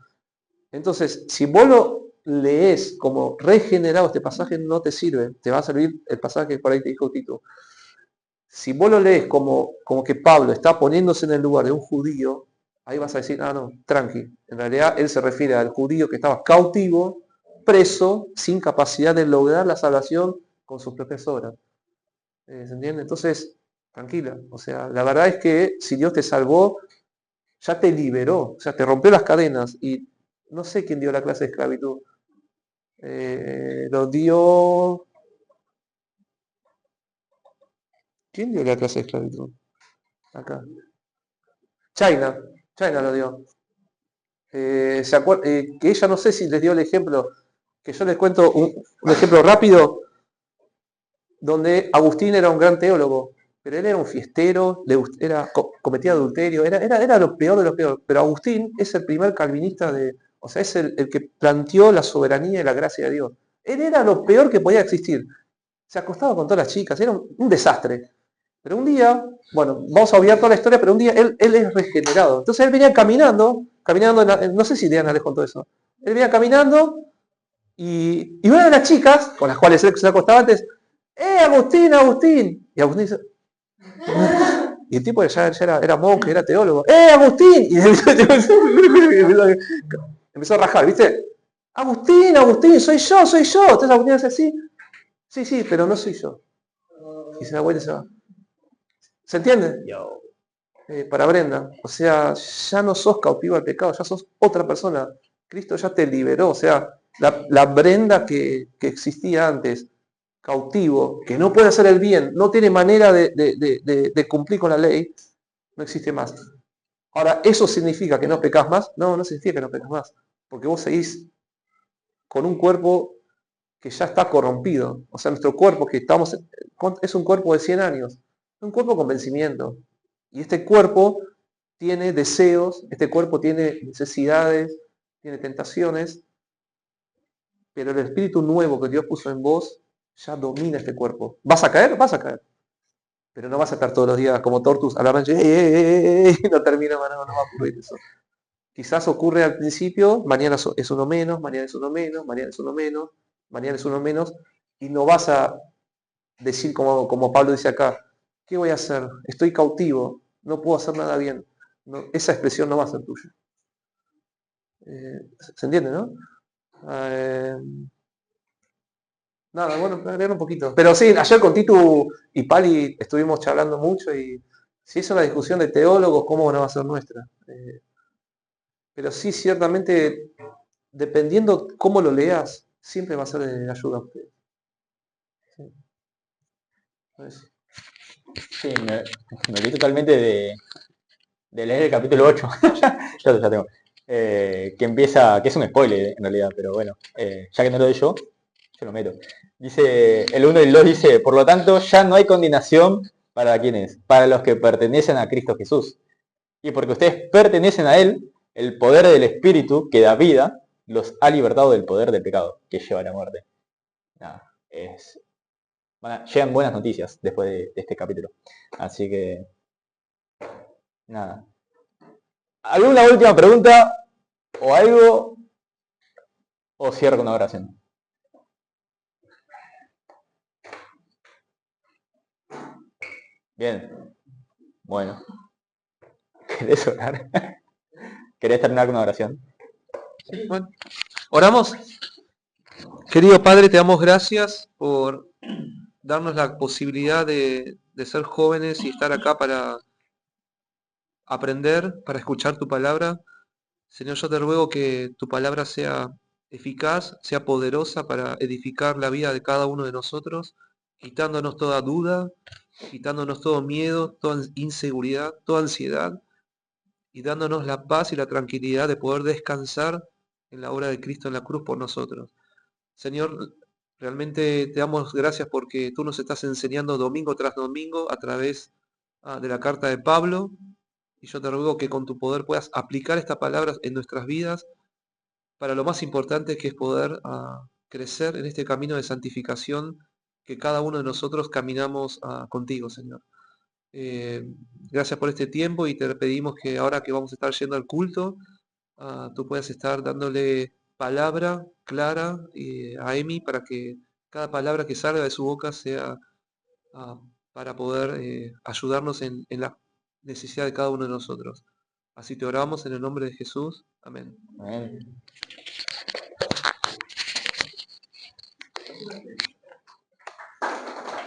Entonces, si vos lo lees como regenerado, este pasaje no te sirve. Te va a servir el pasaje que por ahí te dijo Tito. Si vos lo lees como que Pablo está poniéndose en el lugar de un judío, ahí vas a decir, ah, no, tranqui. En realidad él se refiere al judío que estaba cautivo, preso, sin capacidad de lograr la salvación con sus propias obras. ¿Se entiende? Entonces, tranquila. O sea, la verdad es que si Dios te salvó, ya te liberó, o sea, te rompió las cadenas. Y no sé quién dio la clase de esclavitud. Lo dio... ¿Quién dio la clase de esclavitud? Acá. China lo dio. Que ella no sé si les dio el ejemplo, que yo les cuento un ejemplo rápido, donde Agustín era un gran teólogo, pero él era un fiestero, cometía adulterio, era lo peor de lo peor. Pero Agustín es el primer calvinista o sea, es el que planteó la soberanía y la gracia de Dios. Él era lo peor que podía existir. Se acostaba con todas las chicas, era un desastre. Pero un día, bueno, vamos a obviar toda la historia, pero un día él es regenerado. Entonces él venía caminando, no sé si Diana les contó eso. Él venía caminando y una de las chicas, con las cuales él se acostaba antes, Agustín, Agustín! Y Agustín dice, y el tipo ya era monje, era teólogo, Agustín! Y empezó a rajar, ¿viste? Agustín, Agustín, soy yo, soy yo. Entonces Agustín hace así, sí, pero no soy yo. Y se da vuelta y se va. ¿Se entiende? Para Brenda, o sea, ya no sos cautivo al pecado, ya sos otra persona. Cristo ya te liberó, o sea, la Brenda que existía antes, cautivo, que no puede hacer el bien, no tiene manera de cumplir con la ley, no existe más. Ahora, ¿eso significa que no pecas más? No, no significa que no pecas más, porque vos seguís con un cuerpo que ya está corrompido. O sea, nuestro cuerpo que estamos, es un cuerpo de 100 años, un cuerpo con vencimiento. Y este cuerpo tiene deseos, este cuerpo tiene necesidades, tiene tentaciones, pero el espíritu nuevo que Dios puso en vos ya domina este cuerpo. ¿Vas a caer? Vas a caer. Pero no vas a estar todos los días como Tortus a la rancha, no termina, no va a ocurrir eso. Quizás ocurre al principio, mañana es uno menos, mañana es uno menos, mañana es uno menos, mañana es uno menos, y no vas a decir como Pablo dice acá, ¿qué voy a hacer? Estoy cautivo, no puedo hacer nada bien. No, esa expresión no va a ser tuya. ¿Se entiende, no? Nada, bueno, para agregar un poquito. Pero sí, ayer con Titu y Pali estuvimos charlando mucho y si es una discusión de teólogos, ¿cómo no va a ser nuestra? Pero sí, ciertamente, dependiendo cómo lo leas, siempre va a ser de ayuda a ustedes. Sí. Pues, Sí, me olvidé totalmente de leer el capítulo 8. Ya tengo. Que empieza, que es un spoiler en realidad, pero bueno, ya que no lo doy yo lo meto. Dice, el 1 y el 2 dice, por lo tanto, ya no hay condenación para quienes, para los que pertenecen a Cristo Jesús. Y porque ustedes pertenecen a Él, el poder del Espíritu que da vida los ha libertado del poder del pecado que lleva a la muerte. Nada, llegan buenas noticias después de este capítulo. Así que, nada. ¿Alguna última pregunta o algo? ¿O cierro con una oración? Bien. Bueno. ¿Querés orar? ¿Querés terminar con una oración? sí, bueno. ¿Oramos? Querido Padre, te damos gracias por darnos la posibilidad de ser jóvenes y estar acá para aprender, para escuchar tu palabra. Señor, yo te ruego que tu palabra sea eficaz, sea poderosa para edificar la vida de cada uno de nosotros, quitándonos toda duda, quitándonos todo miedo, toda inseguridad, toda ansiedad, y dándonos la paz y la tranquilidad de poder descansar en la obra de Cristo en la cruz por nosotros. Señor, realmente te damos gracias porque tú nos estás enseñando domingo tras domingo a través de la carta de Pablo, Y yo te ruego que con tu poder puedas aplicar estas palabras en nuestras vidas para lo más importante que es poder crecer en este camino de santificación que cada uno de nosotros caminamos contigo, Señor. Eh, Gracias por este tiempo y te pedimos que ahora que vamos a estar yendo al culto, tú puedas estar dándole palabra clara a Emi para que cada palabra que salga de su boca sea para poder ayudarnos en la necesidad de cada uno de nosotros. Así te oramos en el nombre de Jesús. Amén. Amén.